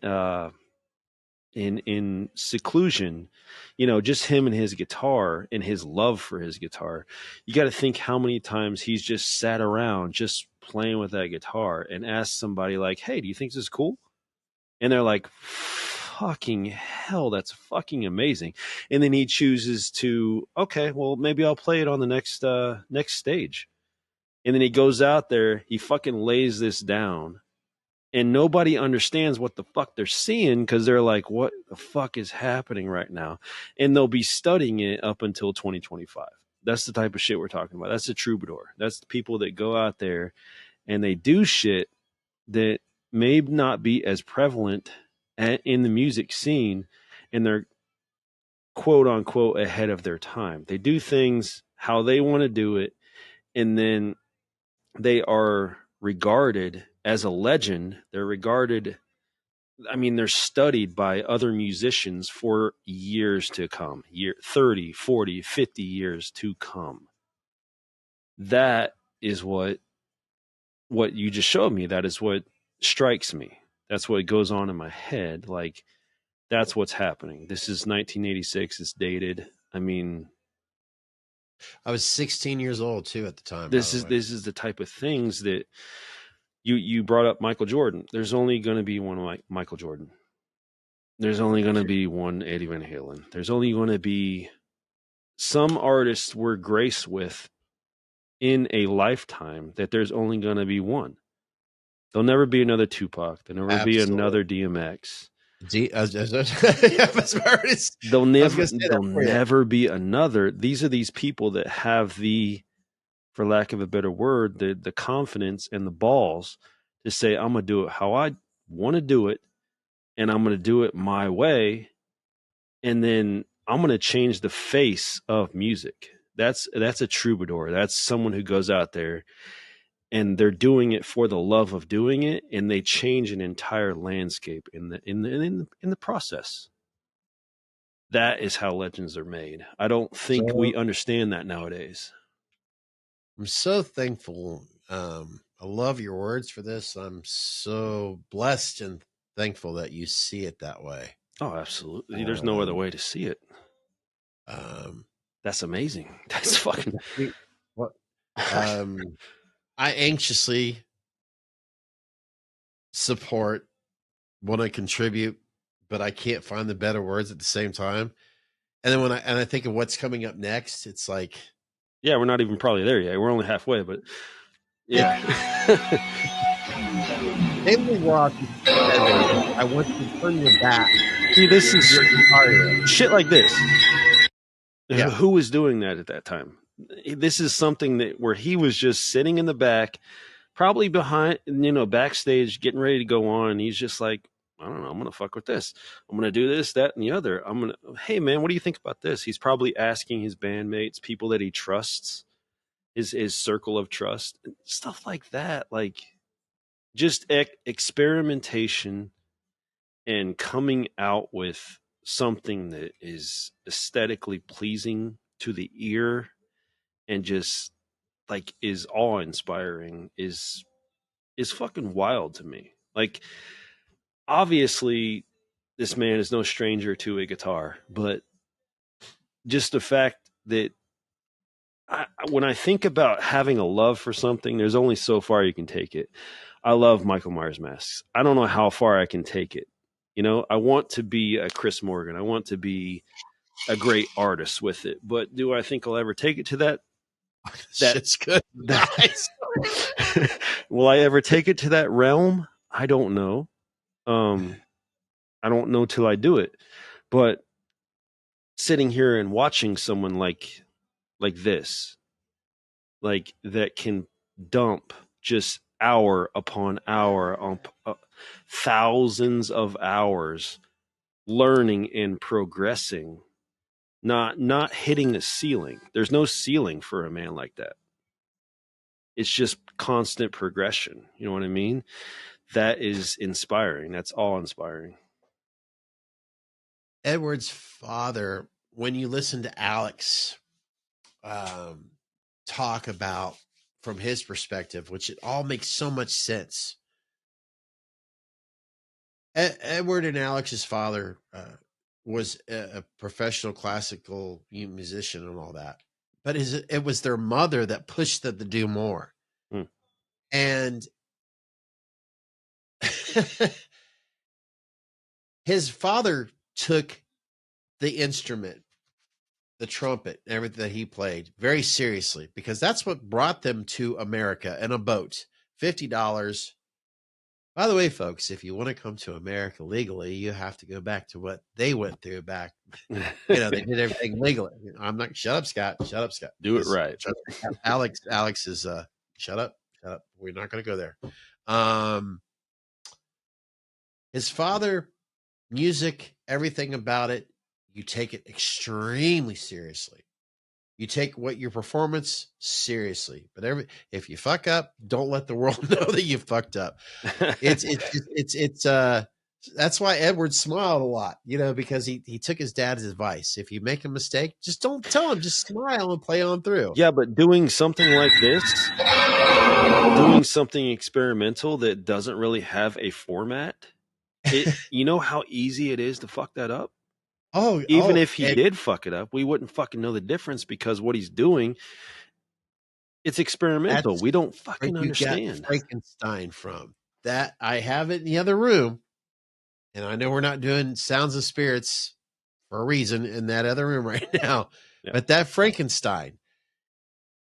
seclusion, just him and his guitar and his love for his guitar. You got to think how many times he's just sat around just playing with that guitar and asked somebody like, hey, do you think this is cool? And they're like, fucking hell, that's fucking amazing. And then he chooses to, okay, well, maybe I'll play it on the next stage. And then he goes out there, he fucking lays this down, and nobody understands what the fuck they're seeing, because they're like, what the fuck is happening right now? And they'll be studying it up until 2025. That's the type of shit we're talking about. That's the troubadour. That's the people that go out there and they do shit that may not be as prevalent in the music scene, and they're quote unquote ahead of their time. They do things how they want to do it, and then they are regarded as a legend. They're regarded, I mean, they're studied by other musicians for years to come, 30, 40, 50 years to come. That is what you just showed me. That is what strikes me. That's what goes on in my head. Like, that's what's happening. This is 1986. It's dated. I mean,
I was 16 years old too at the time.
this is the type of things that you brought up. Michael Jordan. There's only going to be one Michael Jordan. There's only going to be one Eddie Van Halen. There's only going to be some artists we're graced with in a lifetime that there's only going to be one. There'll never be another Tupac. There'll never be another DMX. There'll never be another. These are these people that have the, for lack of a better word, the confidence and the balls to say, I'm going to do it how I want to do it, and I'm going to do it my way, and then I'm going to change the face of music. That's a troubadour. That's someone who goes out there and they're doing it for the love of doing it, and they change an entire landscape in the process. That is how legends are made. I don't think we understand that nowadays.
I'm so thankful. I love your words for this. I'm so blessed and thankful that you see it that way.
Oh, absolutely. There's no other way to see it. That's amazing. That's fucking.
What? I anxiously support, want to contribute, but I can't find the better words at the same time. And then when I think of what's coming up next, it's like,
yeah, we're not even probably there yet. We're only halfway, but yeah.
I want to turn your back.
See, this is shit like this.
Yeah.
Who was doing that at that time? This is something that where he was just sitting in the back, probably behind, backstage, getting ready to go on. And he's just like, I don't know, I'm going to fuck with this. I'm going to do this, that, and the other. Hey man, what do you think about this? He's probably asking his bandmates, people that he trusts, his circle of trust, stuff like that. Like just experimentation and coming out with something that is aesthetically pleasing to the ear and just like is awe-inspiring is fucking wild to me. Like obviously this man is no stranger to a guitar, but just the fact that when I think about having a love for something, there's only so far you can take it. I love Michael Myers masks. I don't know how far I can take it. I want to be a Chris Morgan. I want to be a great artist with it. But do I think I'll ever take it to that?
Shit's good. Nice.
Will I ever take it to that realm? I don't know. I don't know till I do it. But sitting here and watching someone like this, like that can dump just hour upon hour on thousands of hours learning and progressing, not hitting a ceiling. There's no ceiling for a man like that. It's just constant progression. You know what I mean? That is inspiring. That's awe-inspiring.
Edward's father, when you listen to Alex talk about from his perspective, which it all makes so much sense. Edward and Alex's father was a professional classical musician and all that, but it was their mother that pushed them to do more. And his father took the instrument, the trumpet, everything that he played very seriously, because that's what brought them to America in a boat. $50. By the way, folks, if you want to come to America legally, you have to go back to what they went through back. They did everything legally. I'm not. Shut up, Scott. Shut up, Scott.
Do it right.
Alex is shut up. We're not going to go there. His father, music, everything about it, you take it extremely seriously. You take your performance seriously, but if you fuck up, don't let the world know that you fucked up. It's that's why Edward smiled a lot, because he took his dad's advice. If you make a mistake, just don't tell him, just smile and play on through.
Yeah, but doing something like this, doing something experimental that doesn't really have a format, you know how easy it is to fuck that up? Even if he did fuck it up, we wouldn't fucking know the difference because what he's doing, it's experimental. We don't fucking understand.
Got Frankenstein from that. I have it in the other room, and I know we're not doing Sounds of Spirits for a reason in that other room right now. Yeah. But that Frankenstein,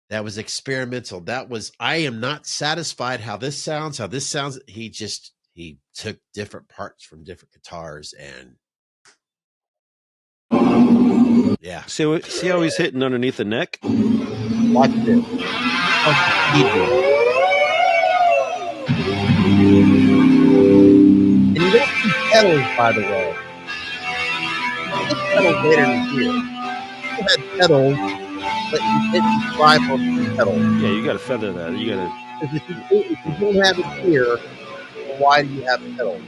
that was experimental. That was, I am not satisfied how this sounds. He took different parts from different guitars and yeah.
See how he's hitting underneath the neck?
Watch this. And you don't see pedals, by the way. Get pedals later in here. You had pedals, but you didn't drive on the pedal.
Yeah, you got to feather that. You got to.
If you don't have it here, why do you have pedals?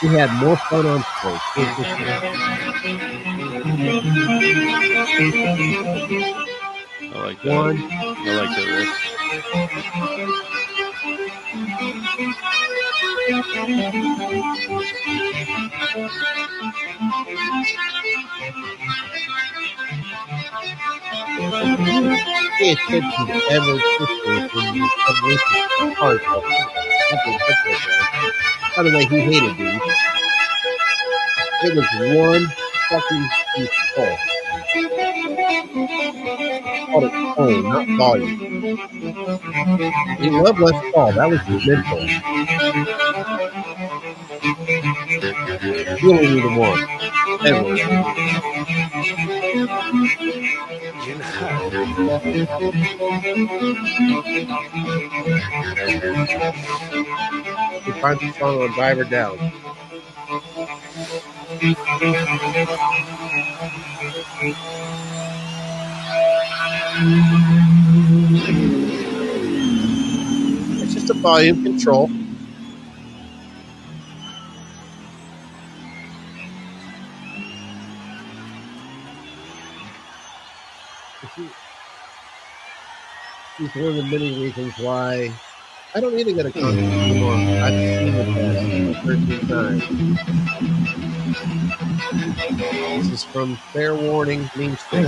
We had more fun on stage.
I like that. I like that riff.
Pay attention to Edward's history when you publicity part of by the way, he hated these. It was one fucking piece of coal. Called it tone, not volume. He loved Les Paul. That was his mentor. You only need one. Edward. You find the song on Diver Down. It's just a volume control. It's one of the many reasons why I don't need to get a concert anymore. I've seen it 13 times. This is from Fair Warning, Mean Street.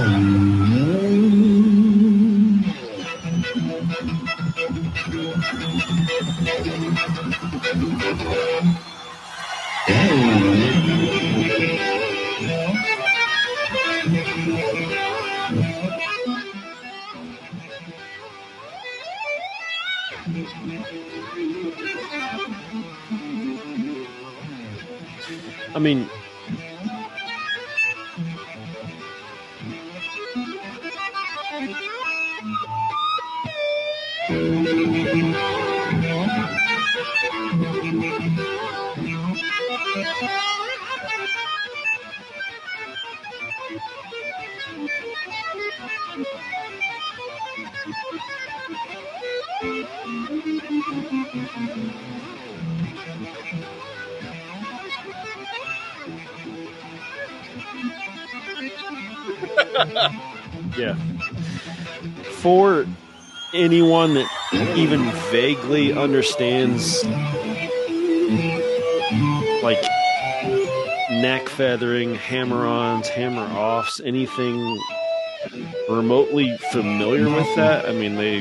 I mean, yeah. For anyone that even vaguely understands, like, neck feathering, hammer-ons, hammer-offs, anything remotely familiar with that, I mean, they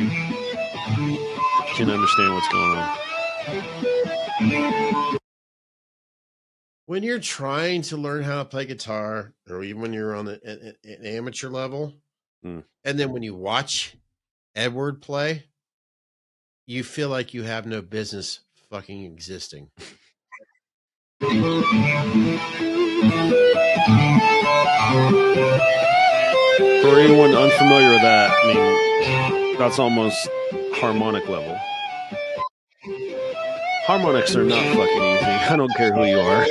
can understand what's going on.
When you're trying to learn how to play guitar, or even when you're on an amateur level, and then when you watch Edward play, you feel like you have no business fucking existing.
For anyone unfamiliar with that, I mean, that's almost harmonic level. Harmonics are not fucking easy. I don't care who you are.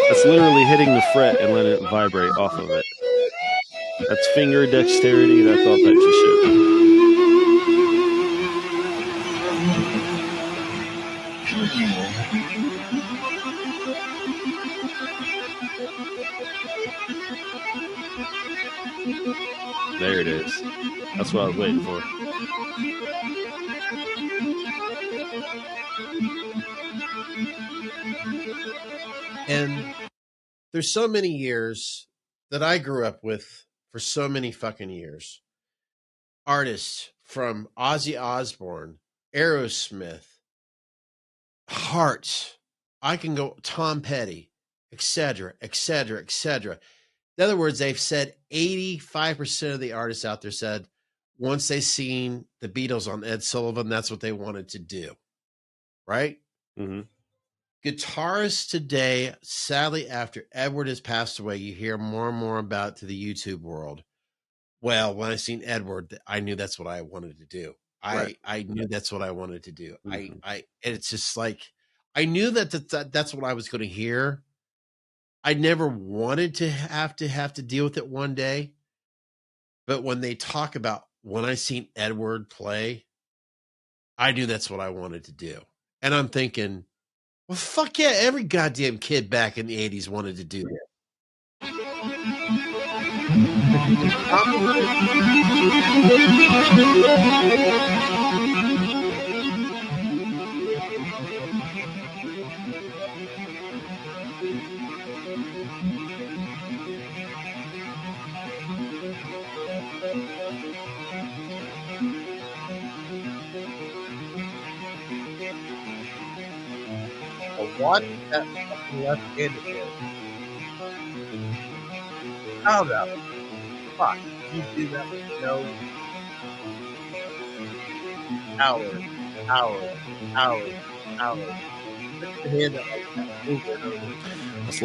That's literally hitting the fret and letting it vibrate off of it. That's finger dexterity. That's all types of shit. There it is. That's what I was waiting for.
And there's so many years that I grew up with for so many fucking years. Artists from Ozzy Osbourne, Aerosmith, Heart, I can go Tom Petty, etc., etc., etc. In other words, they've said 85% of the artists out there said once they seen the Beatles on Ed Sullivan, that's what they wanted to do. Right?
Mm-hmm.
Guitarists today, sadly, after Edward has passed away, you hear more and more about to the YouTube world. Well, when I seen Edward, I knew that's what I wanted to do.
Right.
I knew that's what I wanted to do.
Mm-hmm.
And it's just like I knew that's what I was going to hear. I never wanted to have to deal with it one day. But when they talk about when I seen Edward play, I knew that's what I wanted to do. And I'm thinking, well, fuck yeah, every goddamn kid back in the 80s wanted to do that.
Watch that fucking left-handed man. How the fuck you do that with no hours. Put your hand up like that. Move it over.
That's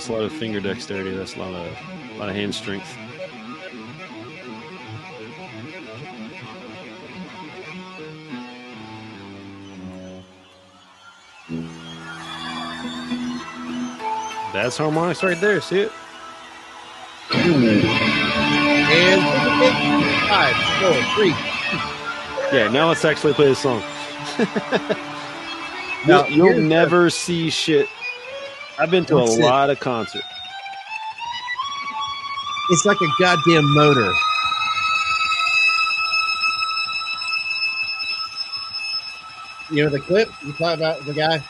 a lot of finger dexterity. That's a lot of hand strength. That's harmonics right there. See it?
And 5, 4, 3.
Yeah, now let's actually play the song.
Now,
You'll never see shit. I've been to a lot of concerts.
It's like a goddamn motor. You know the clip you talk about the guy?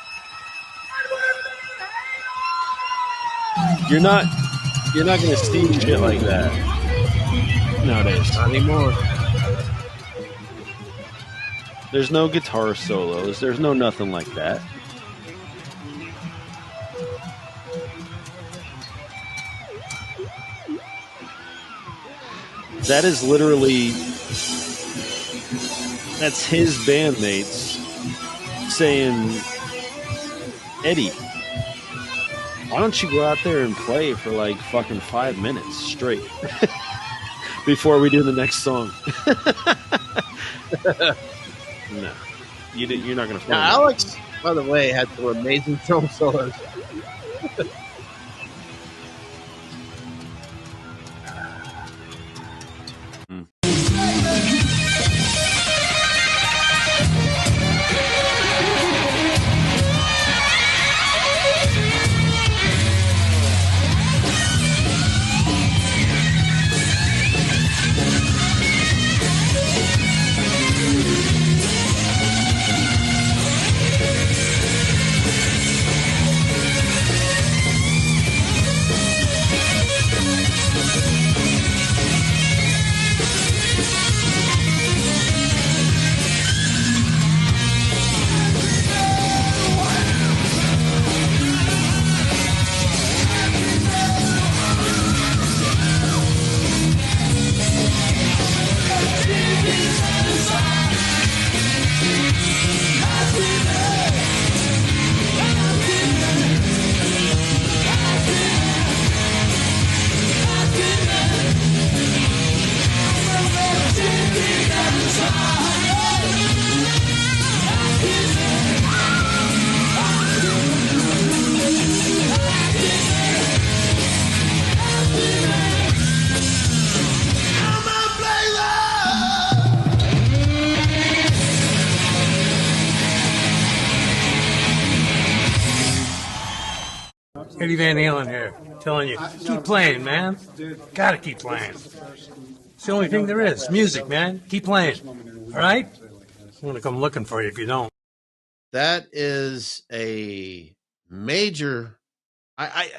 You're not going to see shit like that nowadays.
Not anymore.
There's no guitar solos. There's no nothing like that. That is literally, that's his bandmates saying, Eddie, why don't you go out there and play for like fucking 5 minutes straight before we do the next song? No, you're not going to play.
Now, Alex, by the way, had some amazing drum solos.
Eddie Van Halen here. telling you, keep playing, man. Gotta keep playing. It's the only thing there is. Music, man. Keep playing. All right? I'm going to come looking for you if you don't.
That is a major. I'm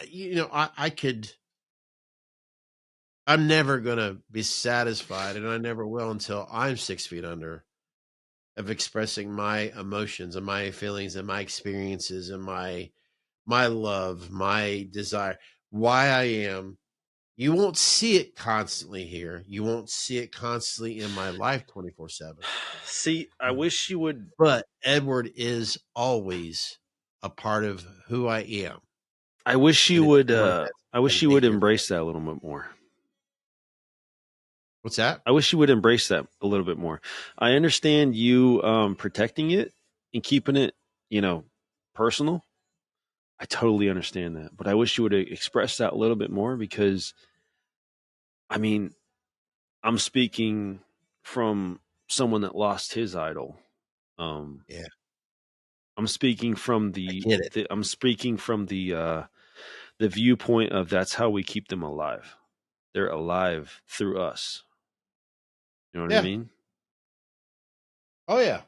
never going to be satisfied, and I never will until I'm 6 feet under, of expressing my emotions and my feelings and my experiences and my love, my desire, why I am. You won't see it constantly here. You won't see it constantly in my life 24/7.
See, I wish you would.
But Edward is always a part of who I am.
I wish you would. I wish you would embrace that a little bit more.
What's that?
I wish you would embrace that a little bit more. I understand you protecting it and keeping it, personal. I totally understand that, but I wish you would express that a little bit more because, I mean, I'm speaking from someone that lost his idol.
Yeah.
I'm speaking from I'm speaking from the viewpoint of that's how we keep them alive. They're alive through us. You know what I mean?
Oh yeah.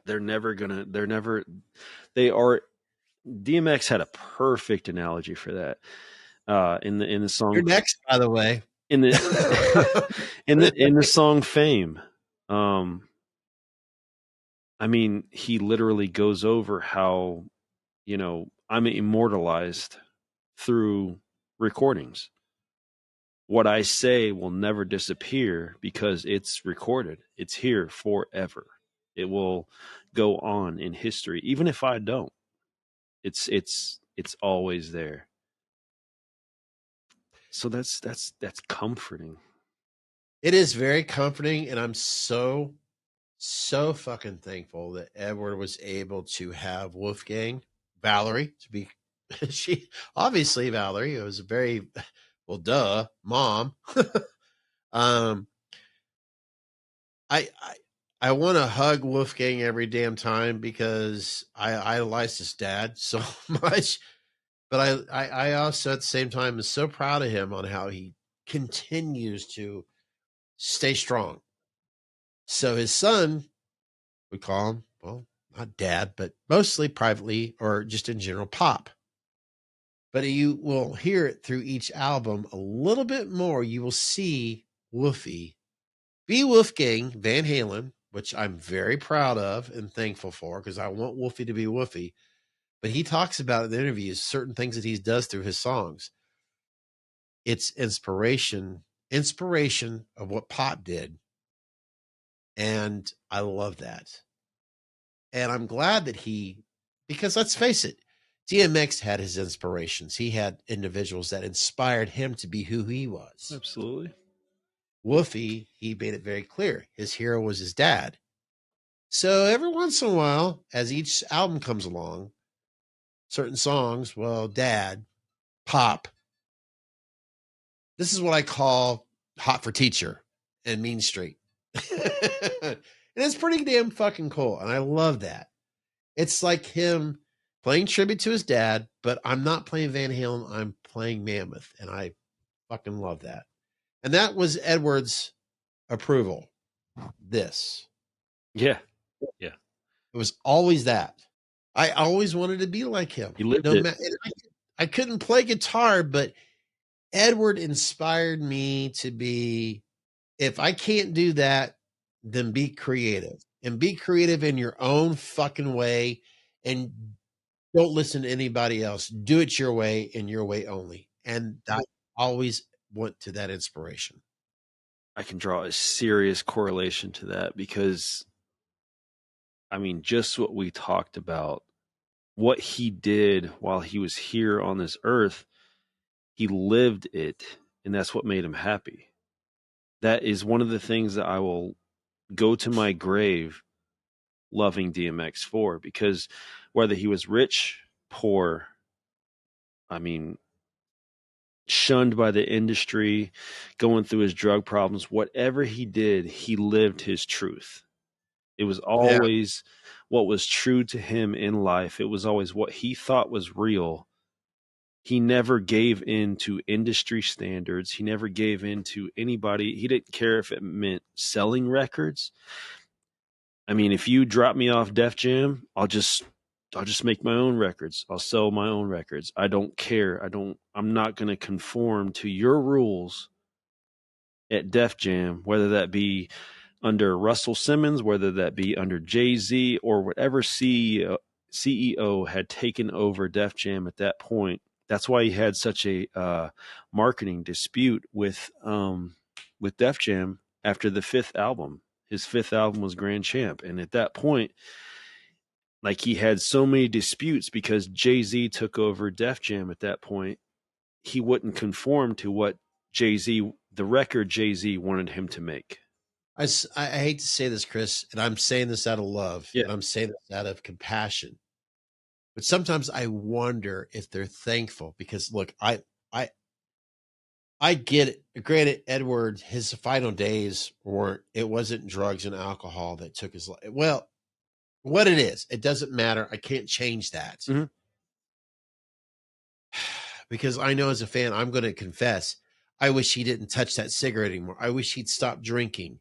DMX had a perfect analogy for that. In the song.
You're next, by the way.
In the in the song Fame. I mean, he literally goes over how, I'm immortalized through recordings. What I say will never disappear because it's recorded. It's here forever. It will go on in history, even if I don't. It's always there. So that's comforting.
It is very comforting, and I'm so fucking thankful that Edward was able to have Wolfgang, Valerie, to be she obviously Valerie. It was a very mom. I want to hug Wolfgang every damn time because I idolized his dad so much. But I also at the same time am so proud of him on how he continues to stay strong. So his son, we call him, well, not dad, but mostly privately or just in general, Pop. But you will hear it through each album a little bit more. You will see Wolfie be Wolfgang Van Halen, which I'm very proud of and thankful for because I want Wolfie to be Wolfie. But he talks about in the interviews certain things that he does through his songs. It's inspiration of what Pop did. And I love that. And I'm glad that because let's face it, DMX had his inspirations. He had individuals that inspired him to be who he was.
Absolutely.
Wolfie, he made it very clear. His hero was his dad. So every once in a while, as each album comes along, certain songs, well, Dad, Pop. This is what I call Hot for Teacher and Mean Street. And it's pretty damn fucking cool. And I love that. It's like him playing tribute to his dad, but I'm not playing Van Halen. I'm playing Mammoth. And I fucking love that. And that was Edward's approval. This.
Yeah. Yeah.
It was always that. I always wanted to be like him.
He lived it.
I couldn't play guitar, but Edward inspired me to be, if I can't do that, then be creative. And be creative in your own fucking way. And don't listen to anybody else. Do it your way and your way only. And I always went to that inspiration.
I can draw a serious correlation to that because, I mean, just what we talked about, what he did while he was here on this earth, he lived it, and that's what made him happy. That is one of the things that I will go to my grave loving DMX for, because whether he was rich, poor, I mean, shunned by the industry, going through his drug problems, whatever he did, he lived his truth. It was always what was true to him in life. It was always what he thought was real. He never gave in to industry standards. He never gave in to anybody. He didn't care if it meant selling records. I mean, if you drop me off Def Jam, I'll just make my own records. I'll sell my own records. I don't care. I'm not going to conform to your rules at Def Jam, whether that be under Russell Simmons, whether that be under Jay-Z, or whatever CEO had taken over Def Jam at that point. That's why he had such a marketing dispute with Def Jam after the 5th album. His 5th album was Grand Champ. And at that point, like, he had so many disputes because Jay-Z took over Def Jam at that point. He wouldn't conform to what the record Jay-Z wanted him to make.
I hate to say this, Chris, and I'm saying this out of love,
Yeah.
and I'm saying this out of compassion. But sometimes I wonder if they're thankful because, look, I get it. Granted, Edward, his final days it wasn't drugs and alcohol that took his life. Well, what it is, it doesn't matter. I can't change that.
Mm-hmm.
Because I know as a fan, I'm going to confess, I wish he didn't touch that cigarette anymore. I wish he'd stopped drinking.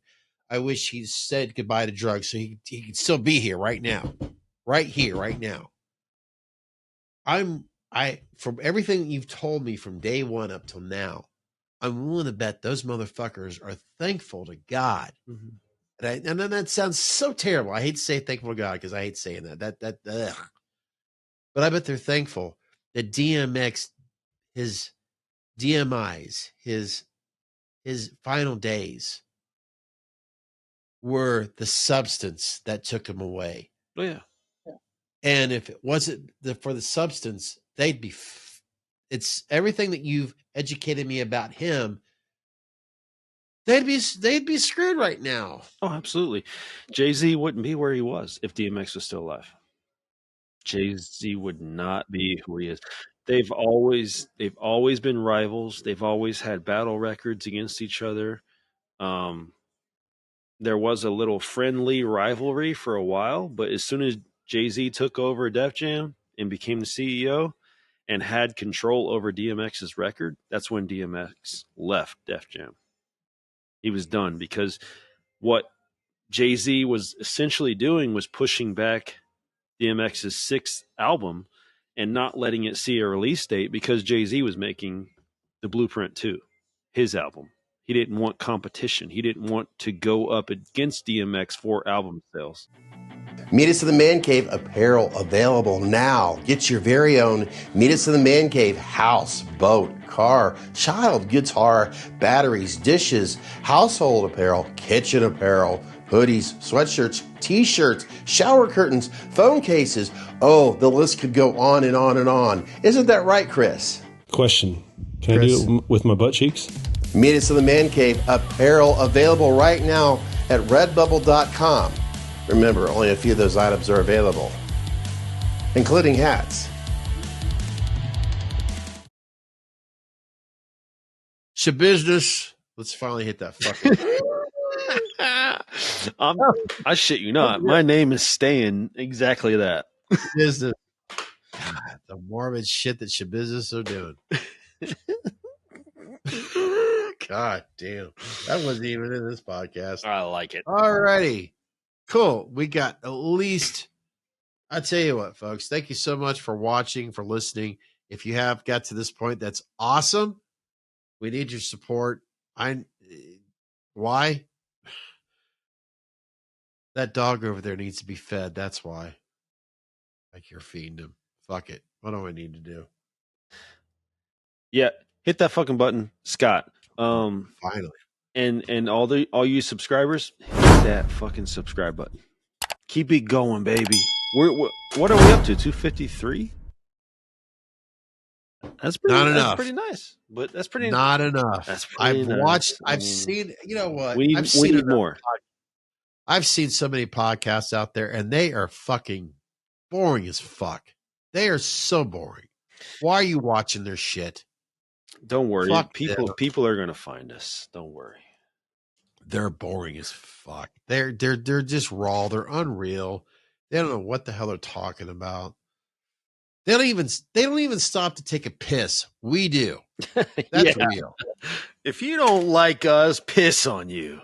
I wish he'd said goodbye to drugs so he could still be here right now. Right here, right now. From everything you've told me from day one up till now, I'm willing to bet those motherfuckers are thankful to God.
Mm-hmm.
And then that sounds so terrible. I hate to say thankful to God because I hate saying that. Ugh. But I bet they're thankful that DMX, his DMIs, his final days were the substance that took him away.
Oh, yeah.
And if it wasn't for the substance, they'd be. It's everything that you've educated me about him. They'd be screwed right now.
Oh, absolutely. Jay-Z wouldn't be where he was if DMX was still alive. Jay-Z would not be who he is. They've always been rivals. They've always had battle records against each other. There was a little friendly rivalry for a while, but as soon as Jay-Z took over Def Jam and became the CEO and had control over DMX's record, that's when DMX left Def Jam. He was done because what Jay-Z was essentially doing was pushing back DMX's 6th album and not letting it see a release date because Jay-Z was making the Blueprint 2, his album. He didn't want competition. He didn't want to go up against DMX for album sales.
Meet Us in the Man Cave apparel available now. Get your very own Meet Us in the Man Cave house, boat, car, child, guitar, batteries, dishes, household apparel, kitchen apparel, hoodies, sweatshirts, t-shirts, shower curtains, phone cases. Oh, the list could go on and on and on. Isn't that right, Chris?
Question. Can Chris, I do it with my butt cheeks?
Meet Us in the Man Cave apparel available right now at redbubble.com. Remember, only a few of those items are available, including hats.
Shabusiness. Let's finally hit that fucking.
I shit you not. My name is staying exactly that.
Business. God, the morbid shit that Shabusiness are doing. God damn. That wasn't even in this podcast.
I like it.
All righty. Cool. We got at least, I tell you what, folks, thank you so much for watching, for listening. If you have got to this point, that's awesome. We need your support. Why? That dog over there needs to be fed. That's why. Like you're feeding him. Fuck it. What do I need to do?
Yeah. Hit that fucking button, Scott.
Finally.
And all you subscribers, hit that fucking subscribe button. Keep it going, baby. What are we up to? 253? That's pretty.
Not enough.
That's pretty nice. But that's pretty.
Not enough.
That's pretty
I've
nice.
watched. I've seen. You know what?
We need more.
I've seen so many podcasts out there, and they are fucking boring as fuck. They are so boring. Why are you watching their shit?
Don't worry.
Fuck
People are going to find us. Don't worry.
They're boring as fuck. They're just raw. They're unreal. They don't know what the hell they're talking about. They don't even stop to take a piss. We do. That's real.
If you don't like us, piss on you.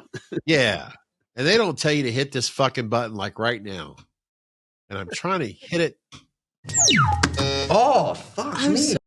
Yeah. And they don't tell you to hit this fucking button like right now. And I'm trying to hit it.
Oh, fuck me.